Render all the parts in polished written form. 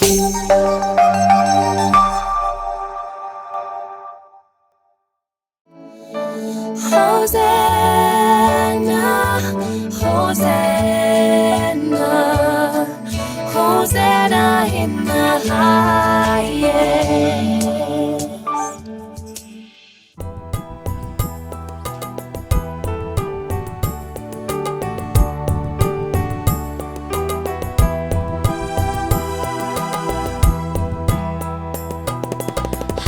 Hosanna, Hosanna, Hosanna in the highest.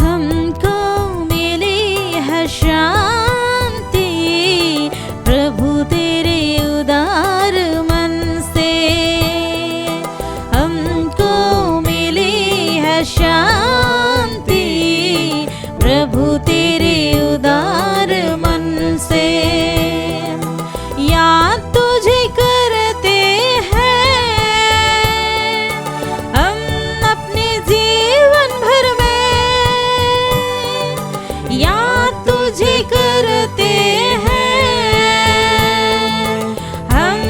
हमको मिली है शांति प्रभु तेरे उदार मन से। हमको मिली है शांति प्रभु तेरे उदार मन से। याद तुझे करते हैं हम अपने जीवन भर में। याद तुझे करते हैं हम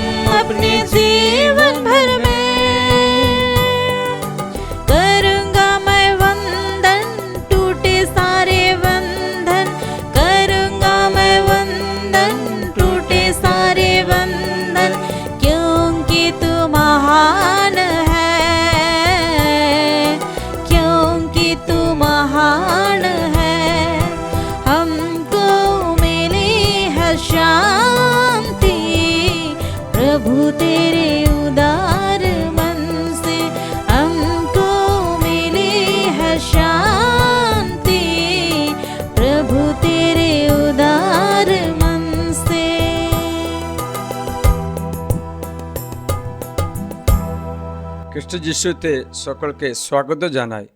अपने जीवन भर में। करूँगा मैं वंदन टूटे सारे बंधन। करूँगा मैं वंदन टूटे सारे बंधन। क्योंकि तू महान है, क्योंकि तू महान है। हमको मिली है शांति प्रभु तेरे उदार मन से। हमको मिली है शांति प्रभु तेरे उदार मन से। খ্রিস্ট যিশুতে সকলকে স্বাগত জানাই।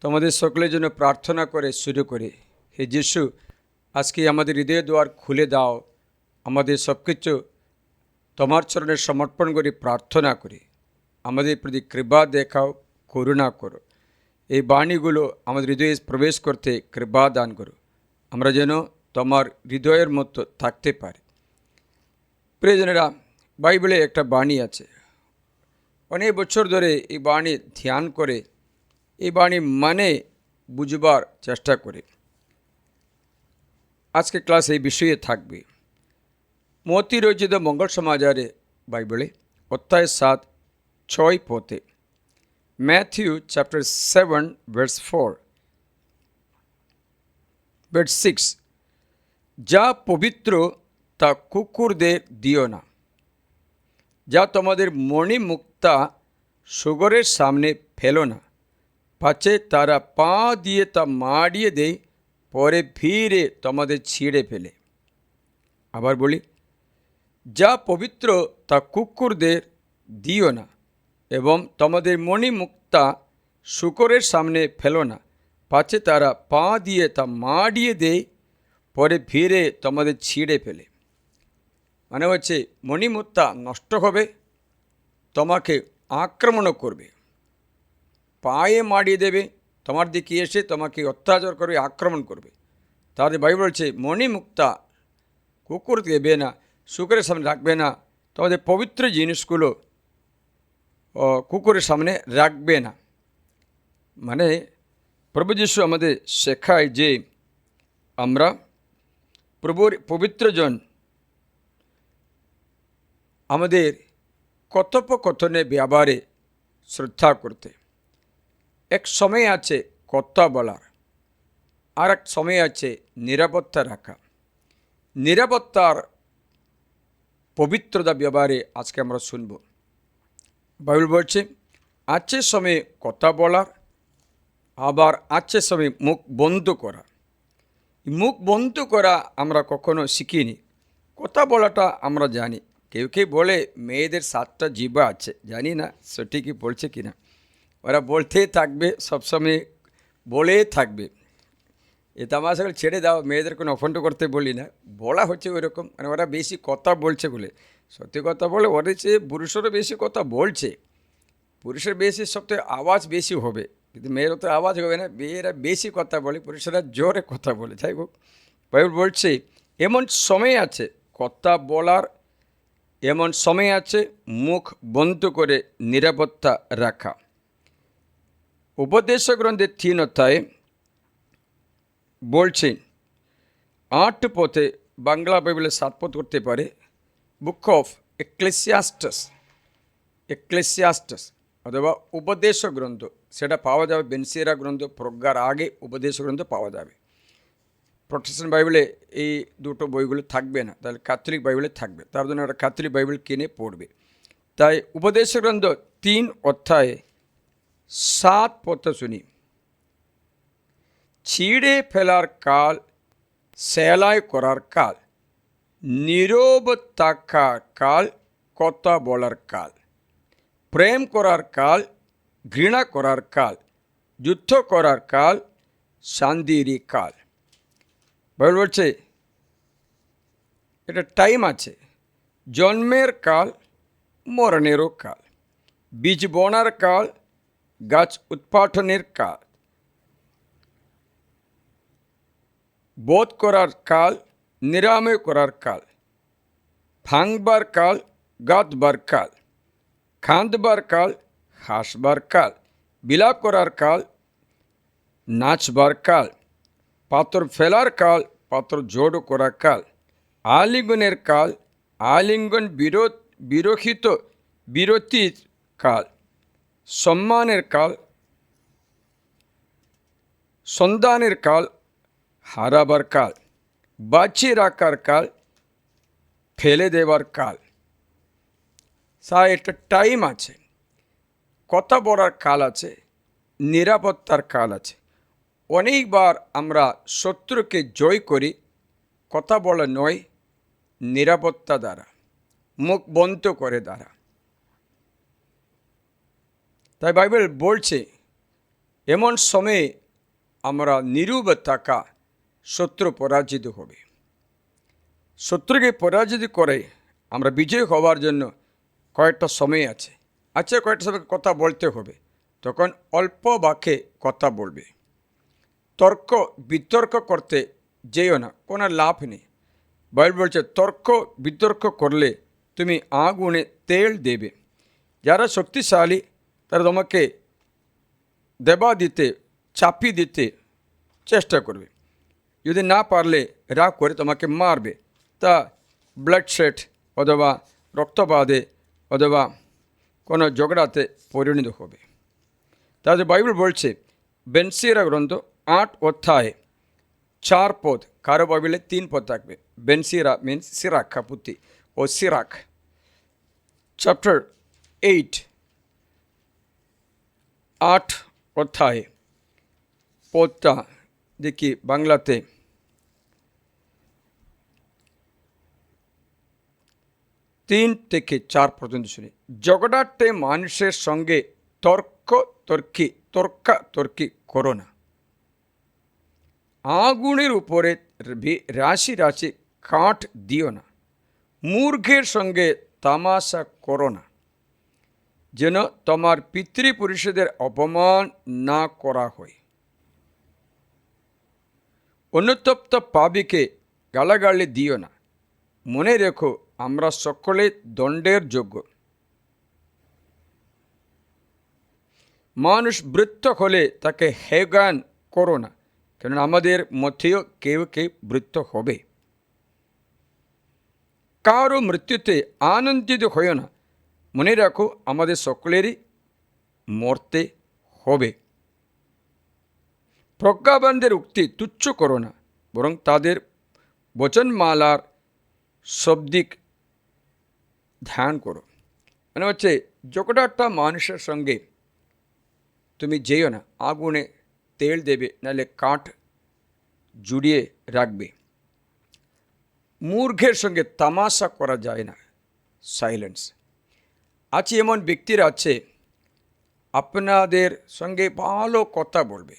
তোমাদের সকলের জন্য প্রার্থনা করে শুরু করি। হে যিশু, আজকে আমাদের হৃদয় দ্বার খুলে দাও। আমাদের সব কিছু তোমার চরণে সমর্পণ করে প্রার্থনা করি। আমাদের প্রতি কৃপা দেখাও, করুণা করো। এই বাণীগুলো আমাদের হৃদয়ে প্রবেশ করতে কৃপা দান করো। আমরা যেন তোমার হৃদয়ের মতো থাকতে পারি। প্রিয়জনেরা, বাইবেলে একটা বাণী আছে। অনেক বছর ধরে এই বাণী ধ্যান করে এই বাণী মানে বুঝবার চেষ্টা করে। আজকে ক্লাস এই বিষয়ে থাকবে। মতি রচিত মঙ্গল সমাচারে বাইবেলে অধ্যায় 7-6 পদে, ম্যাথিউ চ্যাপ্টার 7 ভার্স 4, ভার্স 6, যা পবিত্র তা কুকুরদের দিও না, যা তোমাদের মণিমুক্তা সুগরের সামনে ফেলো না, পাছে তারা পা দিয়ে তা মাড়িয়ে দেয়, পরে ফিরে তোমাদের ছিঁড়ে ফেলে। আবার বলি, যা পবিত্র তা কুকুরদের দিও না, এবং তোমাদের মণিমুক্তা শূকরের সামনে ফেলো না, পাছে তারা পা দিয়ে তা মাড়িয়ে দেয়, পরে ফিরে তোমাদের ছিঁড়ে ফেলে। মানে হচ্ছে মণিমুক্তা নষ্ট হবে, তোমাকে আক্রমণও করবে, পায়ে মাড়িয়ে দেবে, তোমার দিকে এসে তোমাকে অত্যাচার করবে, আক্রমণ করবে। তাহলে বাইবেল বলছে মণিমুক্তা কুকুর দেবে না, শূকরের সামনে রাখবে না, তোমাদের পবিত্র জিনিসগুলো কুকুরের সামনে রাখবে না। মানে প্রভু যীশু আমাদের শেখায় যে আমরা প্রভুর পবিত্রজন আমাদের কথোপকথনে ব্যবহারে শ্রদ্ধা করতে। এক সময় আছে কথা বলার, আর এক সময় আছে নিরাপত্তা রাখা। নিরাপত্তার পবিত্রতা ব্যবহারে আজকে আমরা শুনব। বাইবেল বলছে আছে সময় কথা বলার, আবার আছে সময় মুখ বন্ধ করা। মুখ বন্ধ করা আমরা কখনো শিখিনি। কথা বলাটা আমরা জানি। কেউ কেউ বলে মেয়েদের 7টা জিহ্বা আছে, জানি না সঠিকই বলছে কিনা। ওরা বলতেই থাকবে, সবসময় বলেই থাকবে। এই তামাশাগুলো ছেড়ে দাও, মেয়েদের কোনো অফন্ড করতে বলি না, বলা হচ্ছে ওইরকম। মানে ওরা বেশি কথা বলছে বলে, সত্যি কথা বলে ওর চেয়ে পুরুষেরও বেশি কথা বলছে। পুরুষের বেশি সবথেকে আওয়াজ বেশি হবে, কিন্তু মেয়েরও তো আওয়াজ হবে না। মেয়েরা বেশি কথা বলে, পুরুষেরা জোরে কথা বলে। যাই হোক, বাইবেল বলছে এমন সময় আছে কথা বলার, এমন সময় আছে মুখ বন্ধ করে নিরাপত্তা রাখা। উপদেশ গ্রন্থের 3 অধ্যায়ে বলছেন 8 পথে, বাংলা বাইবেলে 7 পথ করতে পারে, বুক অফ এক্লেসিয়াস্টাস অথবা উপদেশ গ্রন্থ, সেটা পাওয়া যাবে বেনসিরা গ্রন্থ প্রজ্ঞার আগে উপদেশ গ্রন্থ পাওয়া যাবে। প্রটেস্ট্যান্ট বাইবেলে এই দুটো বইগুলো থাকবে না, তাহলে ক্যাথলিক বাইবেলে থাকবে, তার জন্য একটা ক্যাথলিক বাইবেল কিনে পড়বে। তাই উপদেশ গ্রন্থ 3 অধ্যায়ে 7 পথ শুনি। ছিঁড়ে ফেলার কাল, সেলাই করার কাল, নীরব থাকার কাল, কথা বলার কাল, প্রেম করার কাল, ঘৃণা করার কাল, যুদ্ধ করার কাল, শান্তির কাল। বাইবেল বলছে এটা টাইম আছে, জন্মের কাল, মরণেরও কাল, বীজ বোনার কাল, গাছ উৎপাটনের কাল, বোধ করার কাল, নিরাময় করার কাল, ভাঙবার কাল, গাঁথবার কাল, কাঁদবার কাল, হাসবার কাল, বিলাপ করার কাল, নাচবার কাল, পাথর ফেলার কাল, পাথর জোড় করার কাল, আলিঙ্গনের কাল, আলিঙ্গন বিরতির কাল, সম্মানের কাল, সন্ধানের কাল, হারাবার কাল, বাঁচিয়ে রাখার কাল, ফেলে দেবার কাল। একটা টাইম আছে, কথা বলার কাল আছে, নিরাপত্তার কাল আছে। অনেকবার আমরা শত্রুকে জয় করি কথা বলা নয়, নিরাপত্তা দ্বারা, মুখ বন্ধ করে দ্বারা। তাই বাইবেল বলছে এমন সময়ে আমরা নীরব থাকা, শত্রু পরাজিত হবে। শত্রুকে পরাজিত করে আমরা বিজয় হওয়ার জন্য কয়েকটা সময় আছে, কয়েকটা সময় কথা বলতে হবে, তখন অল্প বাক্যে কথা বলবে। তর্ক বিতর্ক করতে যেও না, কোনো লাভ নেই। বাইবেল বলছে তর্ক বিতর্ক করলে তুমি আগুনে তেল দেবে। যারা শক্তিশালী তারা তোমাকে দেবা দিতে, চাপিয়ে দিতে চেষ্টা করবে, যদি না পারলে রাগ করে তোমাকে মারবে। তা ব্লাডশেড অথবা রক্তপাতে অথবা কোনো ঝগড়াতে পরিণত হবে। তাহলে বাইবেল বলছে বেনসিরা গ্রন্থ 8 অধ্যায়ে 4 পদ, কারো বাইবেলে 3 পদ থাকবে। বেনসিরা মিনস সিরাক, কাপুতি ও সিরাক। চ্যাপ্টার 8 অধ্যায়ে পদটা দেখি বাংলাতে, তিন থেকে 4 পর্যন্ত শুনি। ঝগড়াটে মানুষের সঙ্গে তর্কাতর্কি করো না। আগুনের উপরে রাশি রাশি কাঠ দিও না। মূর্খের সঙ্গে তামাশা করো না, যেন তোমার পিতৃপুরুষদের অপমান না করা হয়। অনুতপ্ত পাপীকে গালাগালি দিও না। মনে রেখো আমরা সকলে দণ্ডের যোগ্য। মানুষ বৃত্ত হলে তাকে হেগান করো না, কেননা আমাদের মধ্যেও কেউ কেউ বৃত্ত হবে। কারো মৃত্যুতে আনন্দিত হইও না, মনে রাখো আমাদের সকলেরই মরতে হবে। প্রজ্ঞাবানদের উক্তি তুচ্ছ করো না, বরং তাদের বচনমালার শব্দিক ধ্যান করো। মানে হচ্ছে ঝগড়াটা মানুষের সঙ্গে তুমি যেও না, আগুনে তেল দেবে, নাহলে কাঠ জুড়িয়ে রাখবে। মূর্খের সঙ্গে তামাশা করা যায় না, সাইলেন্স। আছে এমন ব্যক্তিরা আছে আপনাদের সঙ্গে ভালো কথা বলবে,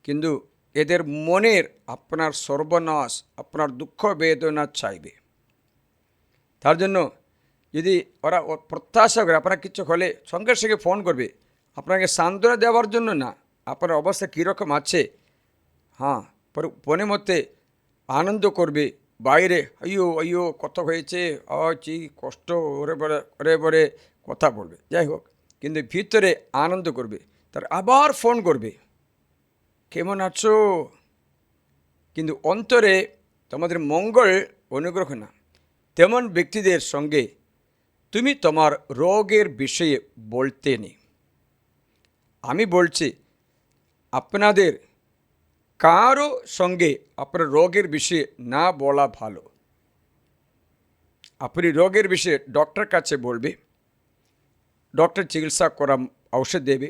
কিন্তু এদের মনের আপনার সর্বনাশ, আপনার দুঃখ বেদনা চাইবে। তার জন্য যদি ওরা প্রত্যাশা করে আপনার কিছু হলে সঙ্গে সঙ্গে ফোন করবে, আপনাকে সান্ত্বনা দেওয়ার জন্য না, আপনার অবস্থা কীরকম আছে, হ্যাঁ, মনে মধ্যে আনন্দ করবে, বাইরে আইয়ো আইয়ো কত হয়েছে, কি কষ্ট, ওরে বরে কথা বলবে, যাই হোক, কিন্তু ভিতরে আনন্দ করবে তার আবার ফোন করবে, কেমন আছো, কিন্তু অন্তরে তোমাদের মঙ্গল অনুগ্রহ না। তেমন ব্যক্তিদের সঙ্গে তুমি তোমার রোগের বিষয়ে বলতে নেই। আমি বলছি, আপনাদের কারো সঙ্গে আপনার রোগের বিষয়ে না বলা ভালো। আপনি রোগের বিষয়ে ডক্টর কাছে বলবে, ডক্টর চিকিৎসা করা ঔষধ দেবে,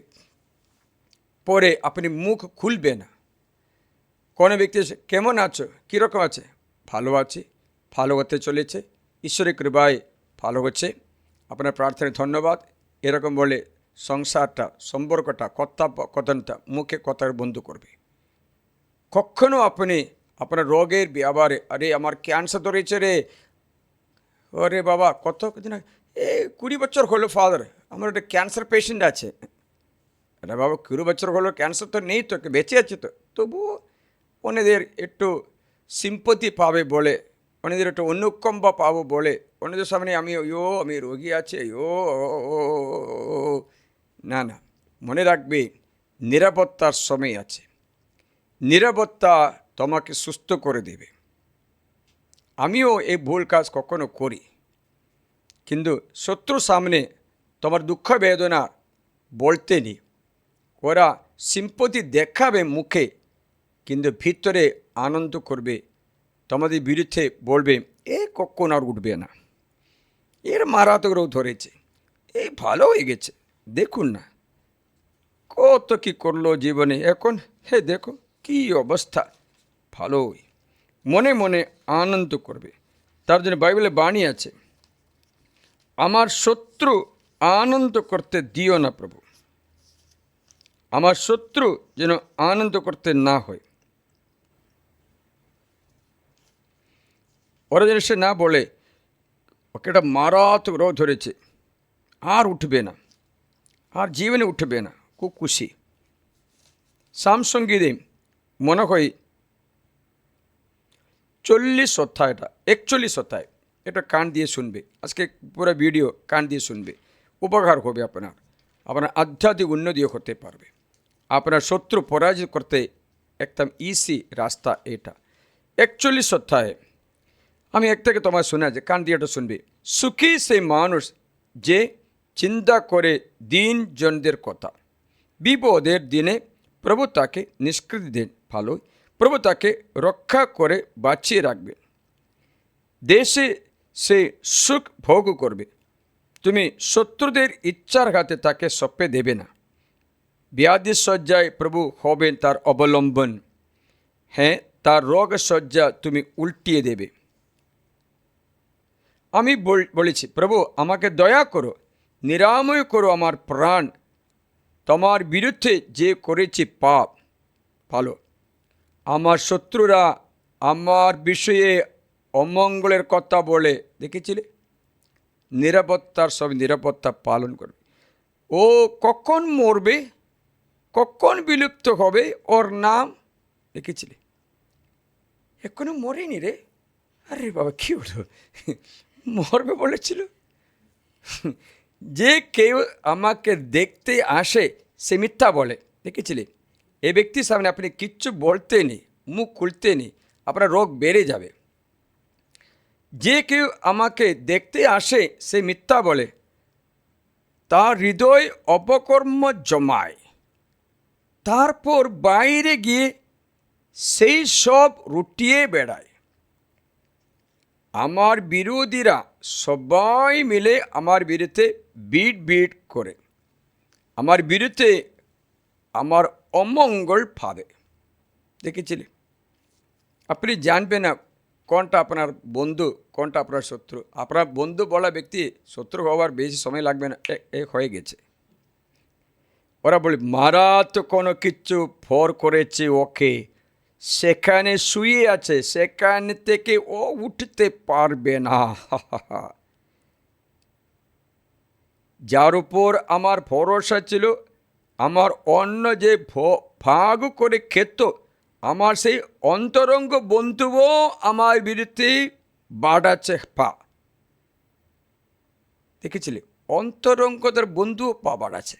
পরে আপনি মুখ খুলবে না। কোনো ব্যক্তি এসে কেমন আছো, কীরকম আছে, ভালো আছি, ভালো হতে চলেছে, ঈশ্বরের কৃপায় ভালো হচ্ছে, আপনার প্রার্থনায় ধন্যবাদ, এরকম বলে সংসারটা, সম্পর্কটা, কথনটা, মুখে কথা বন্ধ করবে। কখনো আপনি আপনার রোগের ব্যাপারে, আরে আমার ক্যান্সার ধরেছে রে, ওরে বাবা কত দিন, এই 20 বছর হলো ফাদার, আমার একটা ক্যান্সার পেশেন্ট আছে। আরে বাবা 20 বছর হলো ক্যান্সার তো নেই, তোকে বেঁচে আছে তো, তবুও ওনাদের একটু সিম্পতি পাবে বলে, ওনাদের একটু অনুকম্পা পাবো বলে, ওনাদের সামনে আমি রোগী আছে, না না, মনে রাখবে নিরাপত্তার সময় আছে। নিরাপত্তা তোমাকে সুস্থ করে দেবে। আমিও এই ভুল কাজ কখনো করি, কিন্তু শত্রুর সামনে তোমার দুঃখ বেদনা বলতে নেই। ওরা সিম্পতি দেখাবে মুখে, কিন্তু ভিতরে আনন্দ করবে, তোমাদের বিরুদ্ধে বলবে এ কখন আর উঠবে না, এর মারাত্মক রোগ ধরেছে, এই ভালো হয়ে গেছে, দেখুন না কত কি করলো জীবনে, এখন হে দেখো কি অবস্থা, ভালোই মনে মনে আনন্দ করবে। তার জন্য বাইবেলে বাণী আছে, আমার শত্রু আনন্দ করতে দিও না প্রভু, আমার শত্রু যেন আনন্দ করতে না হয়। ওরা যেন সে না বলে ওকে একটা মারাত্মক রোগ ধরেছে, আর উঠবে না, আর জীবনে উঠবে না, খুব খুশি। সামসঙ্গীতে মনে হয় 41 অধ্যায়, এটা কান দিয়ে শুনবে, আজকে পুরো ভিডিও কান দিয়ে শুনবে, উপকার হবে আপনার আধ্যাত্মিক উন্নতিও হতে পারবে। আপনার শত্রু পরাজিত করতে একদম ইসি রাস্তা এটা। 41 অধ্যায়ে আমি এক থেকে তোমার শোনা যে কান দিয়ে এটা শুনবে। সুখী সেই মানুষ যে চিন্তা করে দিন জনদের কথা, বিপদের দিনে প্রভু তাকে নিষ্কৃতি দেন, ভালো প্রভু তাকে রক্ষা করে বাঁচিয়ে রাখবে, দেশে সে সুখ ভোগ করবে। তুমি শত্রুদের ইচ্ছার হাতে তাকে সঁপে দেবে না, ব্যাধি শয্যায় প্রভু হবেন তার অবলম্বন, হ্যাঁ তার রোগ শয্যা তুমি উল্টিয়ে দেবে। আমি বলেছি প্রভু আমাকে দয়া করো, নিরাময় করো আমার প্রাণ, তোমার বিরুদ্ধে যে করেছি পাপ, ভালো আমার শত্রুরা আমার বিষয়ে অমঙ্গলের কথা বলে, দেখেছিলে, নিরাপত্তার সব নিরাপত্তা পালন করবে। ও কখন মরবে, কখন বিলুপ্ত হবে ওর নাম, দেখেছিলে, এখনো মরেনি রে, আরে বাবা কী হলো, মরবে বলেছিল। যে কেউ আমাকে দেখতে আসে সে মিথ্যা বলে, দেখেছিলে, এ ব্যক্তির সামনে আপনি কিচ্ছু বলতে নেই, মুখ খুলতে নেই, আপনার রোগ বেড়ে যাবে। যে কেউ আমাকে দেখতে আসে সে মিথ্যা বলে, তার হৃদয় অপকর্ম জমায়, তারপর বাইরে গিয়ে সেই সব রুটিয়ে বেড়ায়। আমার বিরোধীরা সবাই মিলে আমার বিরুদ্ধে বিট করে, আমার বিরুদ্ধে আমার অমঙ্গল ভাবে, দেখেছিলে। আপনি জানবেন না কোনটা আপনার বন্ধু, কোনটা আপনার শত্রু। আপনার বন্ধু বলা ব্যক্তি শত্রু হওয়ার বেশি সময় লাগবে না, এক হয়ে গেছে। ওরা বলে মারাত্মক কোনো কিচ্ছু ভর করেছে ওকে, সেখানে শুয়ে আছে, সেখান থেকে ও উঠতে পারবে না। যার উপর আমার ভরসা ছিল, আমার অন্য যে ভাগ করে খেত, আমার সেই অন্তরঙ্গ বন্ধুও আমার বিরুদ্ধে বাড়াচ্ছে পা, দেখেছিলে, অন্তরঙ্গদের বন্ধুও পা বাড়াচ্ছে।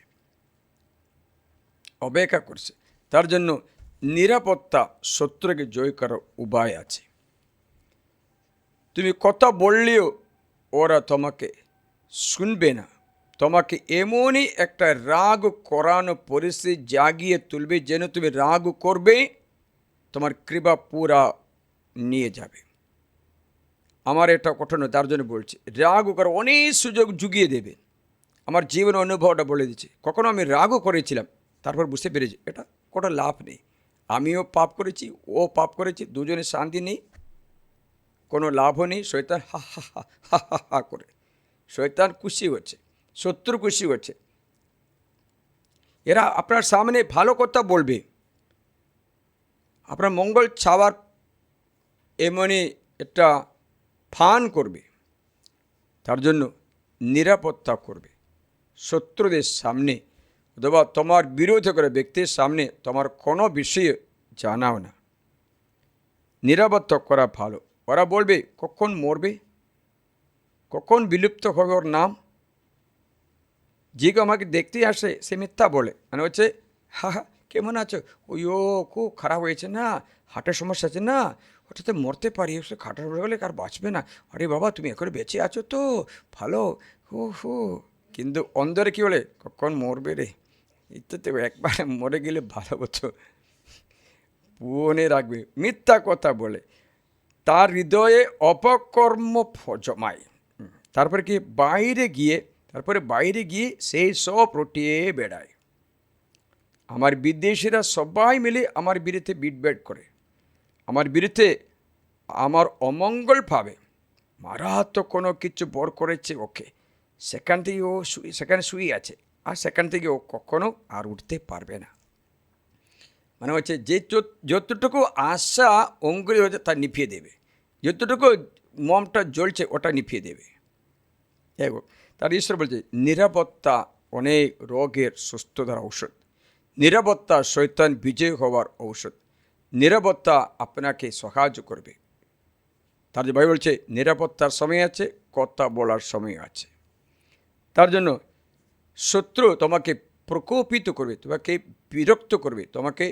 অপেক্ষা করছে। তার জন্য নিরাপত্তা শত্রুকে জয় করার উপায় আছে। তুমি কথা বললেও ওরা তোমাকে শুনবে না। তোমাকে এমনই একটা রাগ করানো পরিস্থিতি জাগিয়ে তুলবে যেন তুমি রাগ করবে, তোমার কৃপা পুরা নিয়ে যাবে। আমার এটা কঠোর, তার জন্য বলছি, রাগ করার অনেক সুযোগ জুগিয়ে দেবে। আমার জীবন অনুভবটা বলে দিচ্ছে, কখনো আমি রাগও করেছিলাম, তারপর বুঝতে পেরেছি এটা কোনো লাভ নেই। আমিও পাপ করেছি, ও পাপ করেছি, দুজনে শান্তি নেই, কোনো লাভও নেই। শয়তান হা হা হা হা হা হা করে, শয়তান খুশি হচ্ছে, শত্রু খুশি হচ্ছে। এরা আপনার সামনে ভালো কথা বলবে, আপনার মঙ্গল ছাওয়ার এমনই একটা ফান করবে। তার জন্য নিরাপত্তা করবে। শত্রুদের সামনে অথবা তোমার বিরোধী করে ব্যক্তির সামনে তোমার কোনো বিষয়ে জানাও না। নিরাপত্তা করা ভালো। ওরা বলবে কখন মরবে, কখন বিলুপ্ত হবে ওর নাম। যে কেউ আমাকে দেখতেই আসে সে মিথ্যা বলে, মানে হচ্ছে হা হা কেমন আছো, ওইও খুব খারাপ হয়েছে না, হার্টের সমস্যা আছে না, ওটাতে মরতে পারি, সে খাটার পড়ে গেলে আর বাঁচবে না। আরে বাবা তুমি এখন বেঁচে আছো তো ভালো, হো হো। কিন্তু অন্দরে কী বলে কখন মরবে রে, ইত্যাদি। একবার মরে গেলে ভালো হতো, মনে রাখবে। মিথ্যা কথা বলে, তার হৃদয়ে অপকর্ম জমায়। তারপরে কি বাইরে গিয়ে সেই সব রটিয়ে বেড়ায়। আমার বিদেশিরা সবাই মিলে আমার বিরুদ্ধে বিটবেট করে, আমার বিরুদ্ধে আমার অমঙ্গল ভাবে। মারাত্মক কোনো কিছু বর করেছে ওকে, সেখান থেকে ও সেখানে শুয়ে আছে, আর সেখান থেকে ও কখনো আর উঠতে পারবে না। মানে হচ্ছে যে যতটুকু আশা অঙ্গুলি হচ্ছে তা নিভিয়ে দেবে, যতটুকু মমটা জ্বলছে ওটা নিভিয়ে দেবে। তার ঈশ্বর বলছে নিরাপত্তা অনেক রোগের সুস্থতার ঔষধ, নিরাপত্তা শয়তান বিজয় হওয়ার ঔষধ, নিরাপত্তা আপনাকে সাহায্য করবে। তার যে বাইবেল বলছে নিরাপত্তার সময় আছে, কথা বলার সময় আছে। তার জন্য শত্রু তোমাকে প্রকোপিত করবে, তোমাকে বিরক্ত করবে, তোমাকে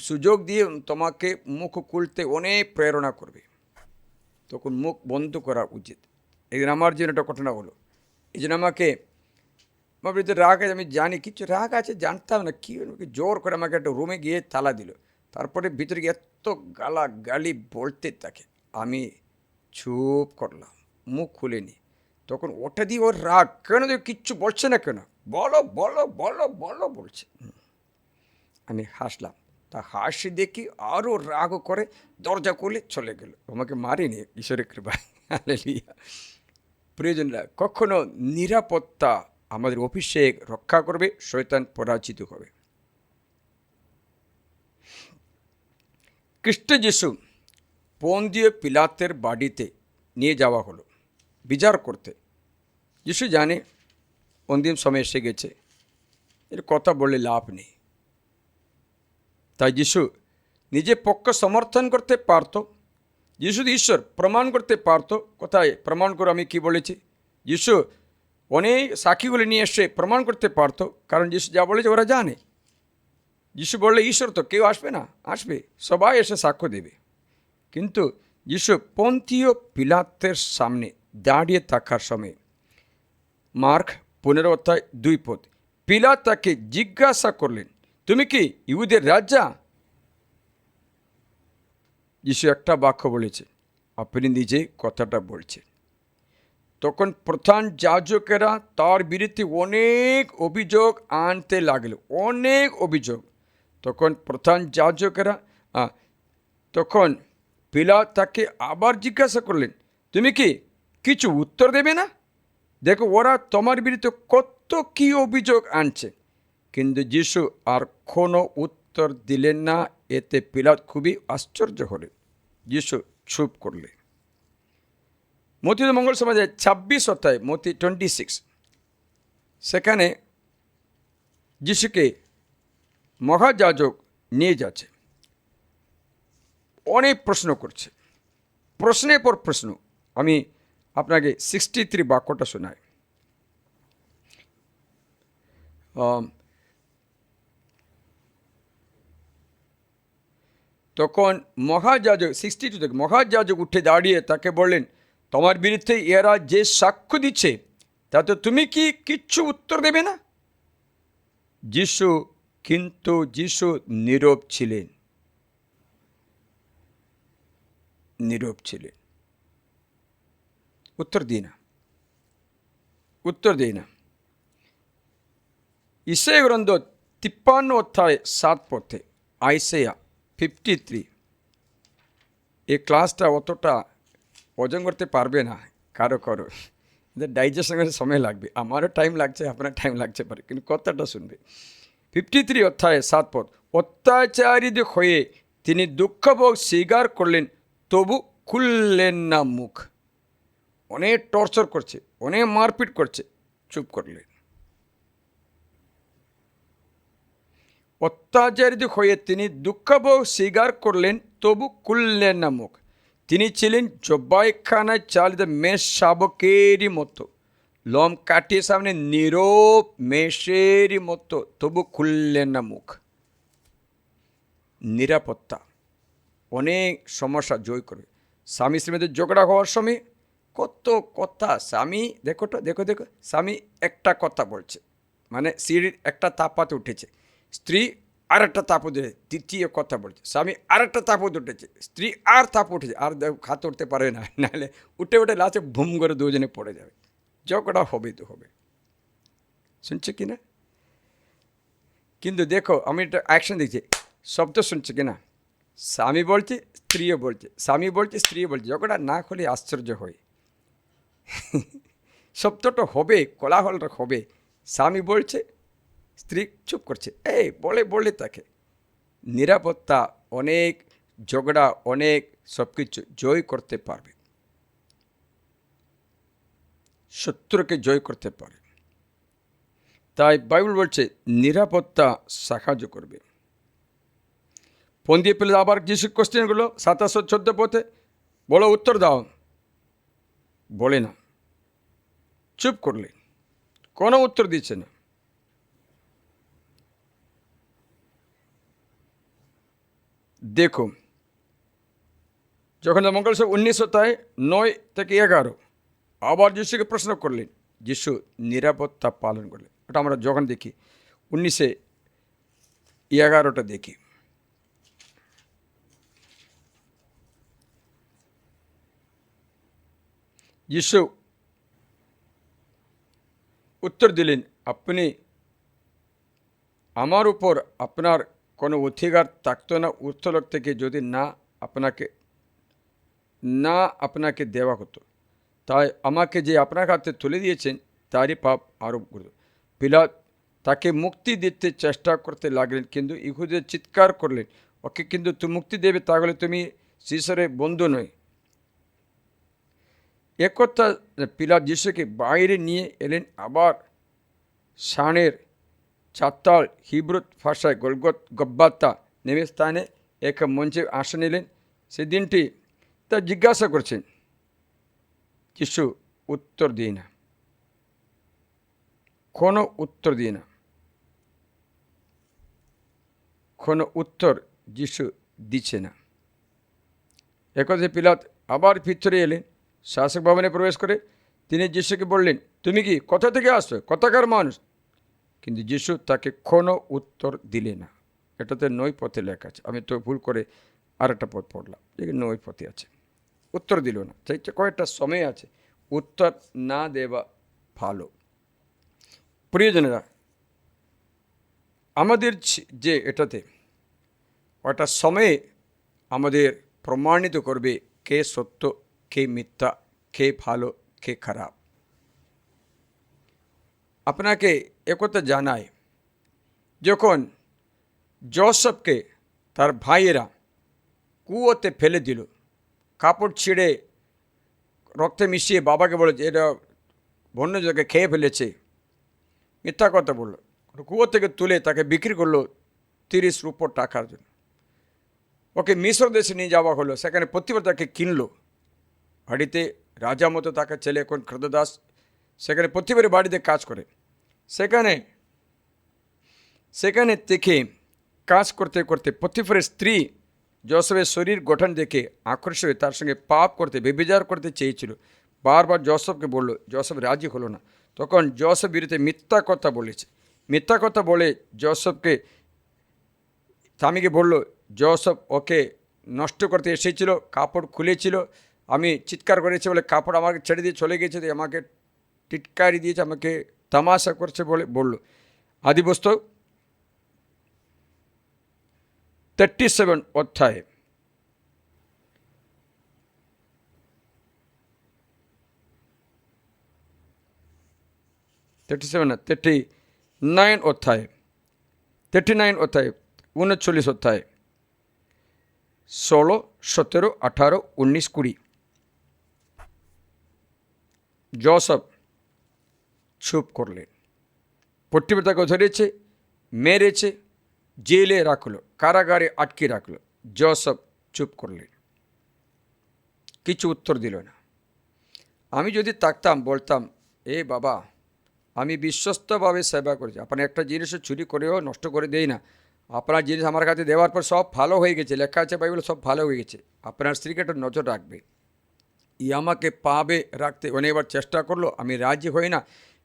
সুযোগ দিয়ে তোমাকে মুখ খুলতে অনেক প্রেরণা করবে, তখন মুখ বন্ধ করা উচিত। একদিন আমার জন্য একটা ঘটনা হলো, এই জন্য আমার বিরুদ্ধে রাগ আছে, আমি জানি কিছু রাগ আছে, জানতাম না কী জোর করে আমাকে একটা রুমে গিয়ে তালা দিল। তারপরে ভিতরে গিয়ে এত গালি বলতে থাকে, আমি চুপ করলাম, মুখ খুলেনি। তখন ওটা দিয়ে ওর রাগ, কেন কিচ্ছু বলছে না কেন, বলো বলো বলো বলো বলছে। আমি হাসলাম, তা হাসি দেখি আরও রাগ করে দরজা খুলে চলে গেল। আমাকে মারিনি, ঈশ্বরের কৃপায়। হালেলুয়া। প্রিয়জনরা, কখনো নিরাপত্তা আমাদের অভিষেক রক্ষা করবে, শয়তান পরাজিত হবে। খ্রিস্ট যিশু পন্তীয় পিলাতের বাড়িতে নিয়ে যাওয়া হলো বিচার করতে। যিশু জানে অন্তিম সময় এসে গেছে, এর কথা বললে লাভ নেই। তাই যিশু নিজে পক্ষ সমর্থন করতে পারত, যিশু ঈশ্বর প্রমাণ করতে পারত। কোথায় প্রমাণ করে আমি কি বলেছি? যিশু অনেক সাক্ষীগুলি নিয়ে এসে প্রমাণ করতে পারত, কারণ যিশু যা বলেছে ওরা জানে। যিশু বললে ঈশ্বর তো কেউ আসবে না, আসবে, সবাই এসে সাক্ষ্য দেবে। কিন্তু যিশু পন্তীয় পিলাতের সামনে দাঁড়িয়ে থাকার সময়, মার্ক 15:2, পিলাত তাকে জিজ্ঞাসা করলেন, তুমি কি ইহুদের রাজা? যিশু একটা বাক্য বলেছে, আপনি নিজে কথাটা বলছেন। তখন প্রধান যাজকেরা তার বিরুদ্ধে অনেক অভিযোগ আনতে লাগলো, অনেক অভিযোগ। তখন প্রধান যাজকেরা তখন পিলাত তাকে আবার জিজ্ঞাসা করলেন, তুমি কি কিছু উত্তর দেবে না? দেখো ওরা তোমার বিরুদ্ধে কত কি অভিযোগ আনছে। কিন্তু যিশু আর কোনো উত্তর দিলেন না। এতে পিলাত খুবই আশ্চর্য হলেন, যিশু চুপ করলেন। মথিত মঙ্গল সমাজে 26 অধ্যায়, মথি 26, সেখানে যিশুকে মহাযাজক নিয়ে যাচ্ছে, অনেক প্রশ্ন করছে, প্রশ্নের পর প্রশ্ন। আমি আপনাকে 63 বাক্যটা শোনাই। তখন মহাযাজক 62 থেকে মহাযাজক উঠে দাঁড়িয়ে তাকে বললেন, তোমার বিরুদ্ধে এরা যে সাক্ষ্য দিচ্ছে তাতে তুমি কি কিচ্ছু উত্তর দেবে না? যিশু নীরব ছিলেন। উত্তর দিই না। ইসাইয়া গ্রন্থ 53 অধ্যায় 7 পথে, আইসাইয়া 53। এই ক্লাসটা অতটা ওজন করতে পারবে না কারো ডাইজেশন করতে সময় লাগবে, আমারও টাইম লাগছে, আপনার টাইম লাগছে পারে, কিন্তু কথাটা শুনবে। 53 অধ্যায় 7 পদ, অত্যাচারীদের হয়ে তিনি দুঃখভোগ স্বীকার করলেন, তবু খুললেন না মুখ। অনেক টর্চার করছে, অনেক মারপিট করছে, চুপ করলেন। অত্যাচারীদের হয়ে তিনি দুঃখভোগ স্বীকার করলেন, তবু খুললেন না মুখ। তিনি ছিলেন জবাইখানায় চালিত মেষ শাবকেরই মতো, লোম কাটিয়ে সামনে নীরব মেষেরই মতো, তবু খুললেন না মুখ। নিরাপত্তা অনেক সমস্যা জয় করবে। স্বামী স্ত্রীর ঝগড়া হওয়ার সময় কত কথা, স্বামী দেখো স্বামী একটা কথা বলছে, মানে সিঁড়ির একটা তাপাতে উঠেছে, স্ত্রী আর একটা তাপ উঠেছে, তৃতীয় কথা বলছে, স্বামী আর একটা তাপত উঠেছে, স্ত্রী আর তাপ উঠেছে, আর খাতে উঠতে পারে না, নাহলে উঠে লাস্টে ভুম করে দুজনে পড়ে যাবে। ঝগড়া হবে তো হবে, শুনছে কি না? কিন্তু দেখো, আমি একটা অ্যাকশন দেখছি, শব্দ শুনছে কি না? স্বামী বলছে, স্ত্রীও বলছে, স্বামী বলছে, স্ত্রী বলছে, ঝগড়া না হলে আশ্চর্য হয়। শব্দটা হবে, কোলাহলটা হবে। স্বামী বলছে, স্ত্রী চুপ করছে, বলে তাকে। নিরাপত্তা অনেক ঝগড়া, অনেক সব কিছু জয় করতে পারবে, শত্রুকে জয় করতে পারে। তাই বাইবেল বলছে নিরাপত্তা সাহায্য করবে। ফোন দিয়ে পেলে আবার যিশু কোশ্চেনগুলো 27-14 পথে, বলো উত্তর দাও, বলে না, চুপ করলে, কোনো উত্তর দিচ্ছে না। দেখো, যখন মঙ্গল 19 অধ্যায় 9 থেকে 11 আবার যিশুকে প্রশ্ন করলেন, যিশু নিরাপত্তা পালন করলেন। ওটা আমরা যখন দেখি 19:11 দেখি। যিশু উত্তর দিলেন, আপনি আমার উপর আপনার কোনো অধিকার থাকতো না উর্ধ্বলোক থেকে যদি না আপনাকে দেওয়া হতো। তাই আমাকে যে আপনার হাতে তুলে দিয়েছেন তারই পাপ আরোপ করল। পিলাত তাকে মুক্তি দিতে চেষ্টা করতে লাগলেন, কিন্তু ইহুদিরা চিৎকার করলেন, ওকে কিন্তু তুমি মুক্তি দেবে, তাহলে তুমি সিসরের বন্ধু নয়। একথা পিলাত যিশুকে বাইরে নিয়ে এলেন। আবার সানের চাতাল হিব্রু ভাষায় গব্বাতা নেমে স্থানে এক মঞ্চে আসন নিলেন। সেদিনটি তা জিজ্ঞাসা করছেন, যিশু উত্তর দিয়ে না, কোনো উত্তর দিয়ে না, কোনো উত্তর যিশু দিচ্ছে না। একথা পিলাত আবার ভিতরে এলেন, শাসক ভবনে প্রবেশ করে তিনি যিশুকে বললেন, তুমি কি কোথা থেকে আসছো, কোথাকার মানুষ? কিন্তু যিশু তাকে কোনো উত্তর দিলে না। এটাতে 9 পথে লেখা আছে, আমি তো ভুল করে আর একটা পথ পড়লাম, দেখি 9 পথে আছে, উত্তর দিল না। চাইছে কয়েকটা সময় আছে, উত্তর না দেওয়া ভালো। প্রিয়জনেরা, আমাদের যে এটাতে ওটা সময়ে আমাদের প্রমাণিত করবে কে সত্য, কে মিথ্যা, কে ভালো, কে খারাপ। আপনাকে একথা জানায়, যখন জোসেফকে তার ভাইয়েরা কুয়োতে ফেলে দিল, কাপড় ছিঁড়ে রক্তে মিশিয়ে বাবাকে বলে যে এটা বন্য জায়গায় খেয়ে ফেলেছে, মিথ্যা কথা বললো। কুয়ো থেকে তুলে তাকে বিক্রি করলো 30 রুপো টাকার জন্য। ওকে মিশর দেশে নিয়ে যাওয়া হলো, সেখানে প্রতিবার তাকে কিনলো। বাড়িতে রাজা মতো তাকে ছেলে এখন ক্রদদাস, সেখানে প্রতিবারের বাড়িতে কাজ করে। সেখানে থেকে কাজ করতে করতে পতিফারের স্ত্রী জোসেফের শরীর গঠন দেখে আকর্ষিত হয়ে তার সঙ্গে পাপ করতে ব্যভিচার করতে চেয়েছিল। বারবার জোসেফকে বলল, জোসেফ রাজি হলো না। তখন জোসেফ বিরুদ্ধে মিথ্যা কথা বলেছে। মিথ্যা কথা বলে জোসেফকে স্বামীকে বলল, জোসেফ ওকে নষ্ট করতে এসেছিল, কাপড় খুলেছিল, আমি চিৎকার করেছি বলে কাপড় আমাকে ছেড়ে দিয়ে চলে গেছে, আমাকে টিটকারি দিয়েছে, আমাকে তামাশা করছে বলে বলল। আদিপুস্তক 37 অধ্যায়ে 39 অধ্যায়ে 39 অধ্যায়ে 16, 17, 18, 19, 20 জোসেফ চুপ করলেন। পট্টিপে তাকে ধরেছে, মেরেছে, জেলে রাখলো, কারাগারে আটকে রাখলো। জোসেফ চুপ করলেন, কিছু উত্তর দিল না। আমি যদি থাকতাম বলতাম, এ বাবা, আমি বিশ্বস্তভাবে সেবা করেছি, আপনার একটা জিনিসও চুরি করেও নষ্ট করে দেই না, আপনার জিনিস আমার কাছে দেওয়ার পর সব ভালো হয়ে গেছে, লেখা আছে বাইবেলে সব ভালো হয়ে গেছে, আপনার স্ত্রীকে একটা নজর রাখবে। ই আমাকে পাবে রাখতে অনেকবার চেষ্টা করলো, আমি রাজি হই না,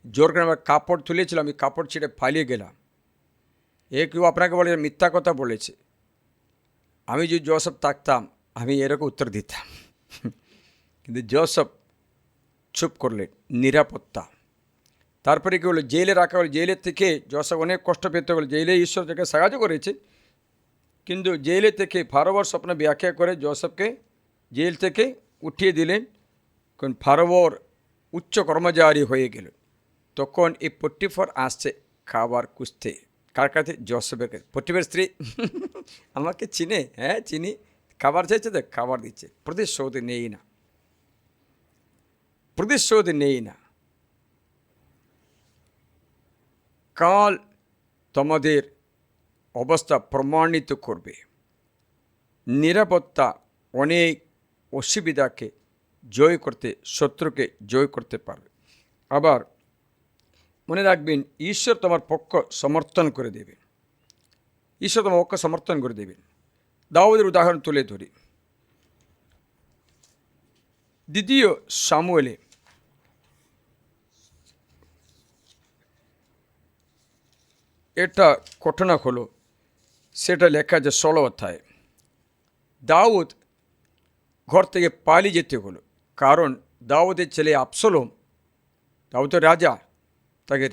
জোর করে আমার কাপড় তুলেছিল, আমি কাপড় ছিঁড়ে পালিয়ে গেলাম। কেউ আপনাকে বলে মিথ্যা কথা বলেছে। আমি যদি জোসেফ থাকতাম আমি এরকম উত্তর দিতাম। কিন্তু জোসেফ চুপ করলেন, নিরাপত্তা। তারপরে কি হলো, জেলে রাখা হলো। জেলের থেকে জোসেফ অনেক কষ্ট পেতে হলো। জেলে ঈশ্বর তাকে সাহায্য করেছে, কিন্তু জেলে থেকে ফারাওর স্বপ্ন ব্যাখ্যা করে জোসেফকে জেল থেকে উঠিয়ে দিলেন। কারণ ফারাওর উচ্চ কর্মচারী হয়ে গেল। তখন এই পটিফার আসছে খাবার খুঁজতে, কার কাছে? জোসেফের কাছে। পটিফার স্ত্রী আমাকে চিনে, হ্যাঁ চিনি, খাবার চাইছে তো খাবার দিচ্ছে। প্রতিশোধ নেই না, প্রতিশোধ নেই না। কাল তোমাদের অবস্থা প্রমাণিত করবে। নিরাপত্তা অনেক অসুবিধাকে জয় করতে, শত্রুকে জয় করতে পারবে। আবার মনে রাখবেন, ঈশ্বর তোমার পক্ষ সমর্থন করে দেবেন। ঈশ্বর তোমার পক্ষ সমর্থন করে দেবেন। দাউদের উদাহরণ তুলে ধরি। দ্বিতীয় সামুয়েলে এটা ঘটনা হলো, সেটা লেখা আছে 16 অধ্যায়ে। দাউদ ঘর থেকে পালিয়ে যেতে হলো, কারণ দাউদের ছেলে আবশালোম, দাউদের রাজা, তাকে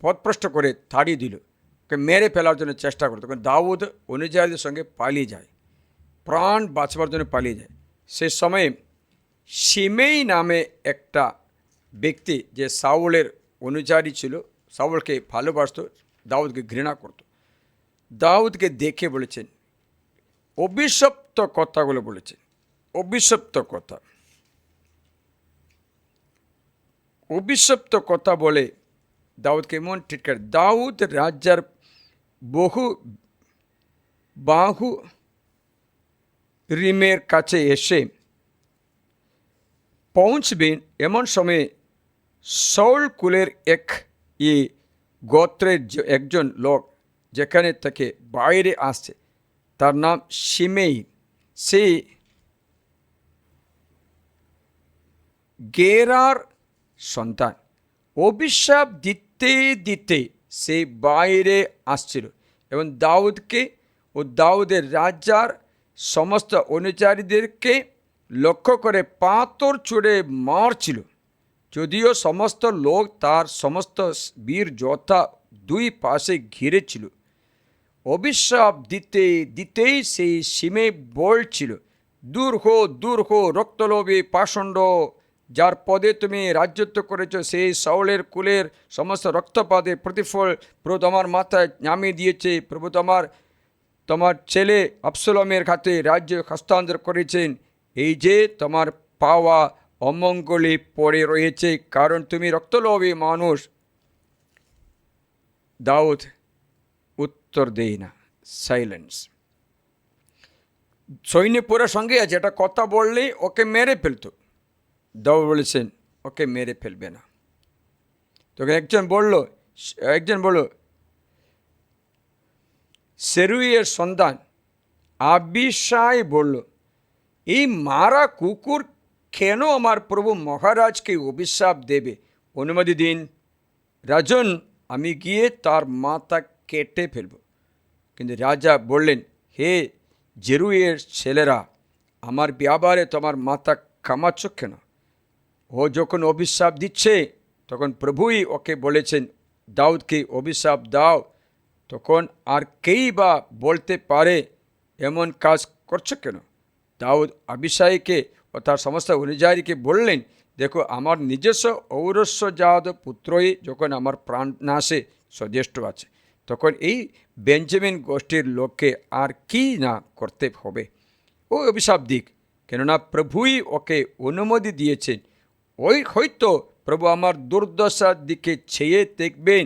পথভ্রষ্ট করে তাড়িয়ে দিল, ওকে মেরে ফেলার জন্য চেষ্টা করতো। তখন দাউদ অনুযায়ীদের সঙ্গে পালিয়ে যায়, প্রাণ বাঁচবার জন্য পালিয়ে যায়। সে সময়ে শিমেই নামে একটা ব্যক্তি, যে সাউলের অনুযায়ী ছিল, সাউলকে ভালোবাসত, দাউদকে ঘৃণা করত, দাউদকে দেখে বলেছেন অভিশপ্ত কথাগুলো বলেছেন, অভিশপ্ত কথা, অভিশপ্ত কথা বলে দাউদকে এমন টিটকার। দাউদ রাজ্যের বাহু রিমের কাছে এসে পৌঁছবেন, এমন সময়ে শাউল কুলের এক গোত্রের একজন লোক যেখানে থেকে বাইরে আসছে, তার নাম শিমেই। সে গেরার সন্তান। অভিশাপ দিতে দিতে সে বাইরে আসছিল এবং দাউদকে ও দাউদের রাজার সমস্ত অনুচারীদেরকে লক্ষ্য করে পাথর ছুঁড়ে মারছিল। যদিও সমস্ত লোক তার সমস্ত বীর যোদ্ধা দুই পাশে ঘিরেছিল। অভিশাপ দিতে দিতেই সেই শিমে বলছিল, দূর হো রক্তলোভী পাষণ্ড, যার পদে তুমি রাজত্ব করেছ, সেই শাউলের কুলের সমস্ত রক্তপাতের প্রতিফল প্রভু তোমার মাথায় নামিয়ে দিয়েছে। প্রভু তোমার ছেলে আবশালোমের হাতে রাজ্য হস্তান্তর করেছেন। এই যে তোমার পাওয়া অমঙ্গলে পড়ে রয়েছে, কারণ তুমি রক্তলোভী মানুষ। দাউদ উত্তর দেয় না, সাইলেন্স। সৈন্য পুরো সঙ্গে আছে, এটা কথা বললেই ওকে মেরে ফেলতো। দাউদ বলেছেন ওকে মেরে ফেলবে না। তখন একজন বলল সেরুইয়ের সন্তান আবিশাই বলল, এই মারা কুকুর কেন আমার প্রভু মহারাজকে অভিশাপ দেবে? অনুমতি দিন রাজন, আমি গিয়ে তার মাথা কেটে ফেলব। কিন্তু রাজা বললেন, হে জেরুয়ের ছেলেরা, আমার ব্যাপারে তোমার মাথা কামাচ্ছ কেন? ও যখন অভিশাপ দিচ্ছে তখন প্রভুই ওকে বলেছেন দাউদকে অভিশাপ দাও, তখন আর কেই বা বলতে পারে এমন কাজ করছো কেন? দাউদ আবিশাইকে ও তার সমস্ত অনুযায়ীকে বললেন, দেখো, আমার নিজস্ব ঔরস্যজাত পুত্রই যখন আমার প্রাণ নাশে সচেষ্ট আছে, তখন এই বেঞ্জামিন গোষ্ঠীর লোককে আর কি না করতে হবে? ও অভিশাপ দিক, কেননা প্রভুই ওকে অনুমতি দিয়েছেন। ওই হয়তো প্রভু আমার দুর্দশার দিকে চেয়ে দেখবেন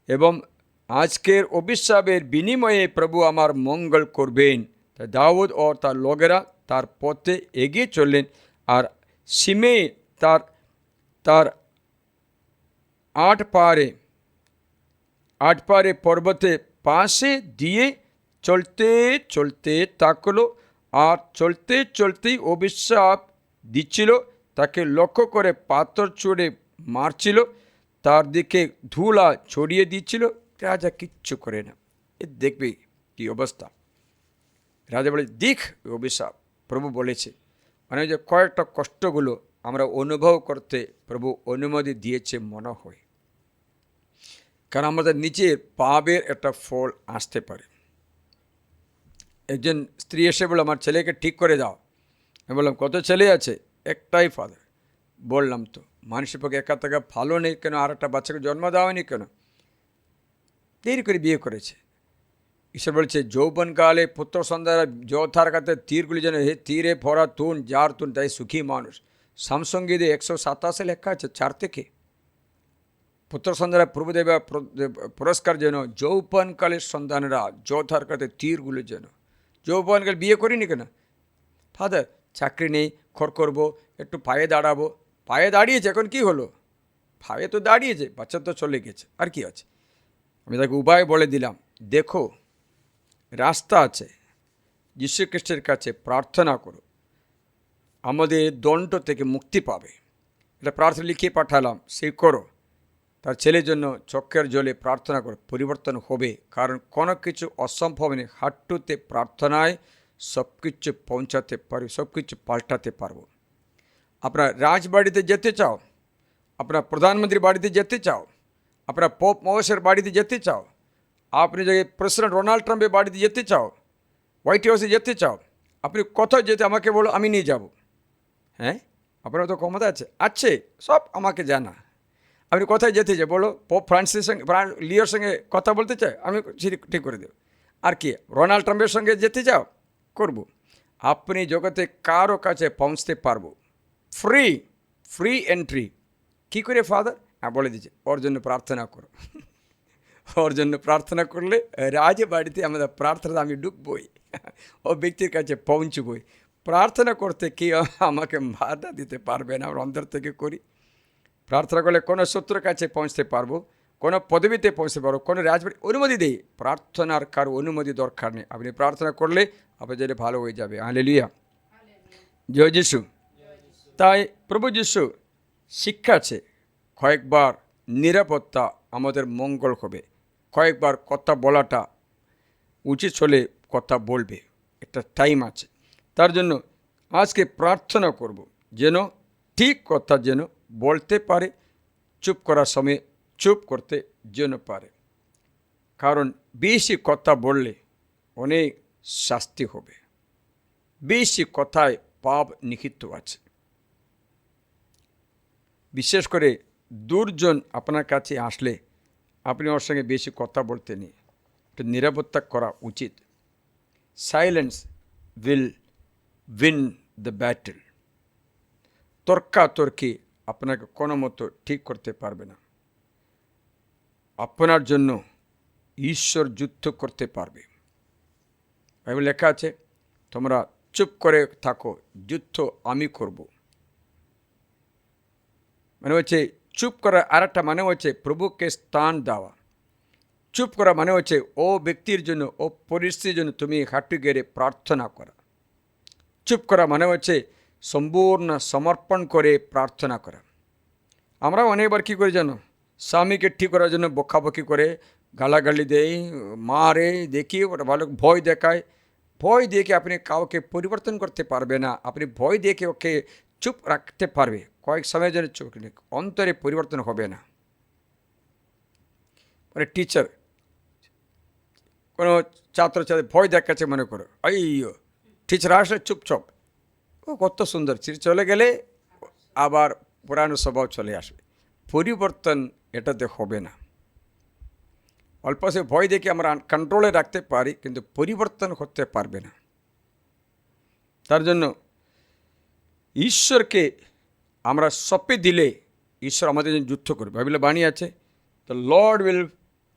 এবং আজকের অভিশাপের বিনিময়ে প্রভু আমার মঙ্গল করবেন। তা দাউদ ও তার লোকেরা তার পথে এগিয়ে চললেন, আর সিমে তার তার আট পারে পর্বতে পাশে দিয়ে চলতে চলতে থাকলো, আর চলতে চলতেই অভিশাপ দিচ্ছিল, তাকে লক্ষ্য করে পাথর ছুঁড়ে মারছিল, তার দিকে ধুলা ছড়িয়ে দিচ্ছিল। রাজা কিচ্ছু করে না। এ দেখবে কি অবস্থা। রাজা বলে, দিক অভিশাপ, প্রভু বলেছে। মানে যে কয়েকটা কষ্টগুলো আমরা অনুভব করতে প্রভু অনুমতি দিয়েছে মনে হয়, কারণ আমাদের নিজের পাপের একটা ফল আসতে পারে। একজন স্ত্রী এসে বলে, আমার ছেলেকে ঠিক করে দাও। আমি বললাম, কত ছেলে আছে? একটাই ফাদার। বললাম, তো মানুষের পক্ষে একা থাকা ভালো নেই কেন? আর একটা বাচ্চাকে জন্ম দেওয়ানি কেন? দেরি করে বিয়ে করেছে। ঈশ্বর বলছে, যৌবনকালে পুত্র সন্তানরা যোদ্ধার কাছে তীরগুলি যেন হে তীরে ভরা তুন যার তুন তাই সুখী মানুষ। সামসঙ্গীতে 127 লেখা আছে 4 থেকে। পুত্র সন্তানরা প্রভুদেবা পুরস্কার যেন যৌবনকালের সন্তানেরা যোদ্ধার কাছে তীরগুলি যেন। যৌবনকাল বিয়ে করিনি কেন? ফাদার, চাকরি নেই, খড় করবো, একটু পায়ে দাঁড়াবো। পায়ে দাঁড়িয়েছে, এখন কি হলো? পায়ে তো দাঁড়িয়েছে, বাচ্চা তো চলে গেছে, আর কি আছে? আমি তাকে উপায় বলে দিলাম, দেখো, রাস্তা আছে, যীশু খ্রিস্টের কাছে প্রার্থনা করো, আমাদের দণ্ড থেকে মুক্তি পাবে। এটা প্রার্থনা লিখিয়ে পাঠালাম, সেই করো। তার ছেলের জন্য চক্ষের জলে প্রার্থনা করো, পরিবর্তন হবে। কারণ কোনো কিছু অসম্ভব নেই, হাঁটুতে প্রার্থনায় সব কিছু পৌঁছাতে পারবে, সব কিছু পাল্টাতে পারবো। আপনার রাজবাড়িতে যেতে চাও, আপনার প্রধানমন্ত্রীর বাড়িতে যেতে চাও, আপনার পোপ মহাশয়ের বাড়িতে যেতে চাও, আপনি যদি প্রেসিডেন্ট ডোনাল্ড ট্রাম্পের বাড়িতে যেতে চাও, হোয়াইট হাউসে যেতে চাও, আপনি কোথাও যেতে আমাকে বলো, আমি নিয়ে যাব। হ্যাঁ, আপনার তো ক্ষমতা আছে, আছে, সব আমাকে জানা। আপনি কোথায় যেতে চাই বলো? পোপ ফ্রান্সিসের সঙ্গে, লিওর সঙ্গে কথা বলতে চাই, আমি ঠিক করে দেব। আর কি, ডোনাল্ড ট্রাম্পের সঙ্গে যেতে চাও, করব। আপনি জগতে কারো কাছে পৌঁছতে পারবো, ফ্রি এন্ট্রি। কী করে ফাদার? হ্যাঁ, বলে দিচ্ছে, ওর জন্য প্রার্থনা করো। ওর জন্য প্রার্থনা করলে রাজবাড়িতে আমাদের প্রার্থনা আমি ঢুকবই, ও ব্যক্তির কাছে পৌঁছবই। প্রার্থনা করতে কেউ আমাকে বাধা দিতে পারবে না, আমরা অন্তর থেকে করি। প্রার্থনা করলে কোনো শত্রুর কাছে পৌঁছতে পারবো, কোনো পদবিতে পৌঁছতে পারবো, কোনো রাজবাড়ি অনুমতি দেই। প্রার্থনার কারো অনুমতি দরকার নেই, আপনি প্রার্থনা করলে আপনার যেটা ভালো হয়ে যাবে। হালেলুয়া, জয় যিশু। তাই প্রভু যিশু শিক্ষা আছে, কয়েকবার নিরাপত্তা আমাদের মঙ্গল হবে, কয়েকবার কথা বলাটা উচিত হলে কথা বলবে, একটা টাইম আছে। তার জন্য আজকে প্রার্থনা করব যেন ঠিক কথা যেন বলতে পারে, চুপ করার সময় চুপ করতে যেন পারে। কারণ বেশি কথা বললে অনেক শাস্তি হবে, বেশি কথায় পাপ নিহিত আছে। বিশেষ করে দুর্জন আপনার কাছে আসলে আপনি ওর সঙ্গে বেশি কথা বলতে নেই, একটু নিরাপত্তা করা উচিত। Silence will win the battle. তর্কাতর্কি আপনাকে কোনো মতো ঠিক করতে পারবে না। আপনার জন্য ঈশ্বর যুদ্ধ করতে পারবে। বাইবেল লেখা আছে, তোমরা চুপ করে থাকো, যুদ্ধ আমি করব। মানে হচ্ছে চুপ করার আর একটা মানে হচ্ছে প্রভুকে স্থান দেওয়া। চুপ করা মানে হচ্ছে ও ব্যক্তির জন্য, ও পরিস্থিতির জন্য তুমি হাঁটু গেড়ে প্রার্থনা করা। চুপ করা মানে হচ্ছে সম্পূর্ণ সমর্পণ করে প্রার্থনা করা। আমরা অনেকবার কী করি জানো, স্বামীকে ঠিক করার জন্য বকাবকি করে, গালাগালি দেই, মারে, দেখি ওটা ভালো ভয় দেখায়। ভয় দেখে আপনি কাউকে পরিবর্তন করতে পারবে না। আপনি ভয় দেখে ওকে চুপ রাখতে পারবে কয়েক সময়ের জন্য, চুপ, অন্তরে পরিবর্তন হবে না। মানে টিচার কোনো ছাত্রছাত্রী ভয় দেখাচ্ছে মনে করো, আইও টিচার আসলে চুপচাপ, ও কত সুন্দর, চলে গেলে আবার পুরানো স্বভাব চলে আসবে। পরিবর্তন এটাতে হবে না। অল্প সে ভয় দেখে আমরা কন্ট্রোলে রাখতে পারি, কিন্তু পরিবর্তন করতে পারবে না। তার জন্য ঈশ্বরকে আমরা সঁপে দিলে ঈশ্বর আমাদের জন্য যুদ্ধ করবে। বাইবেলে বাণী আছে, the Lord will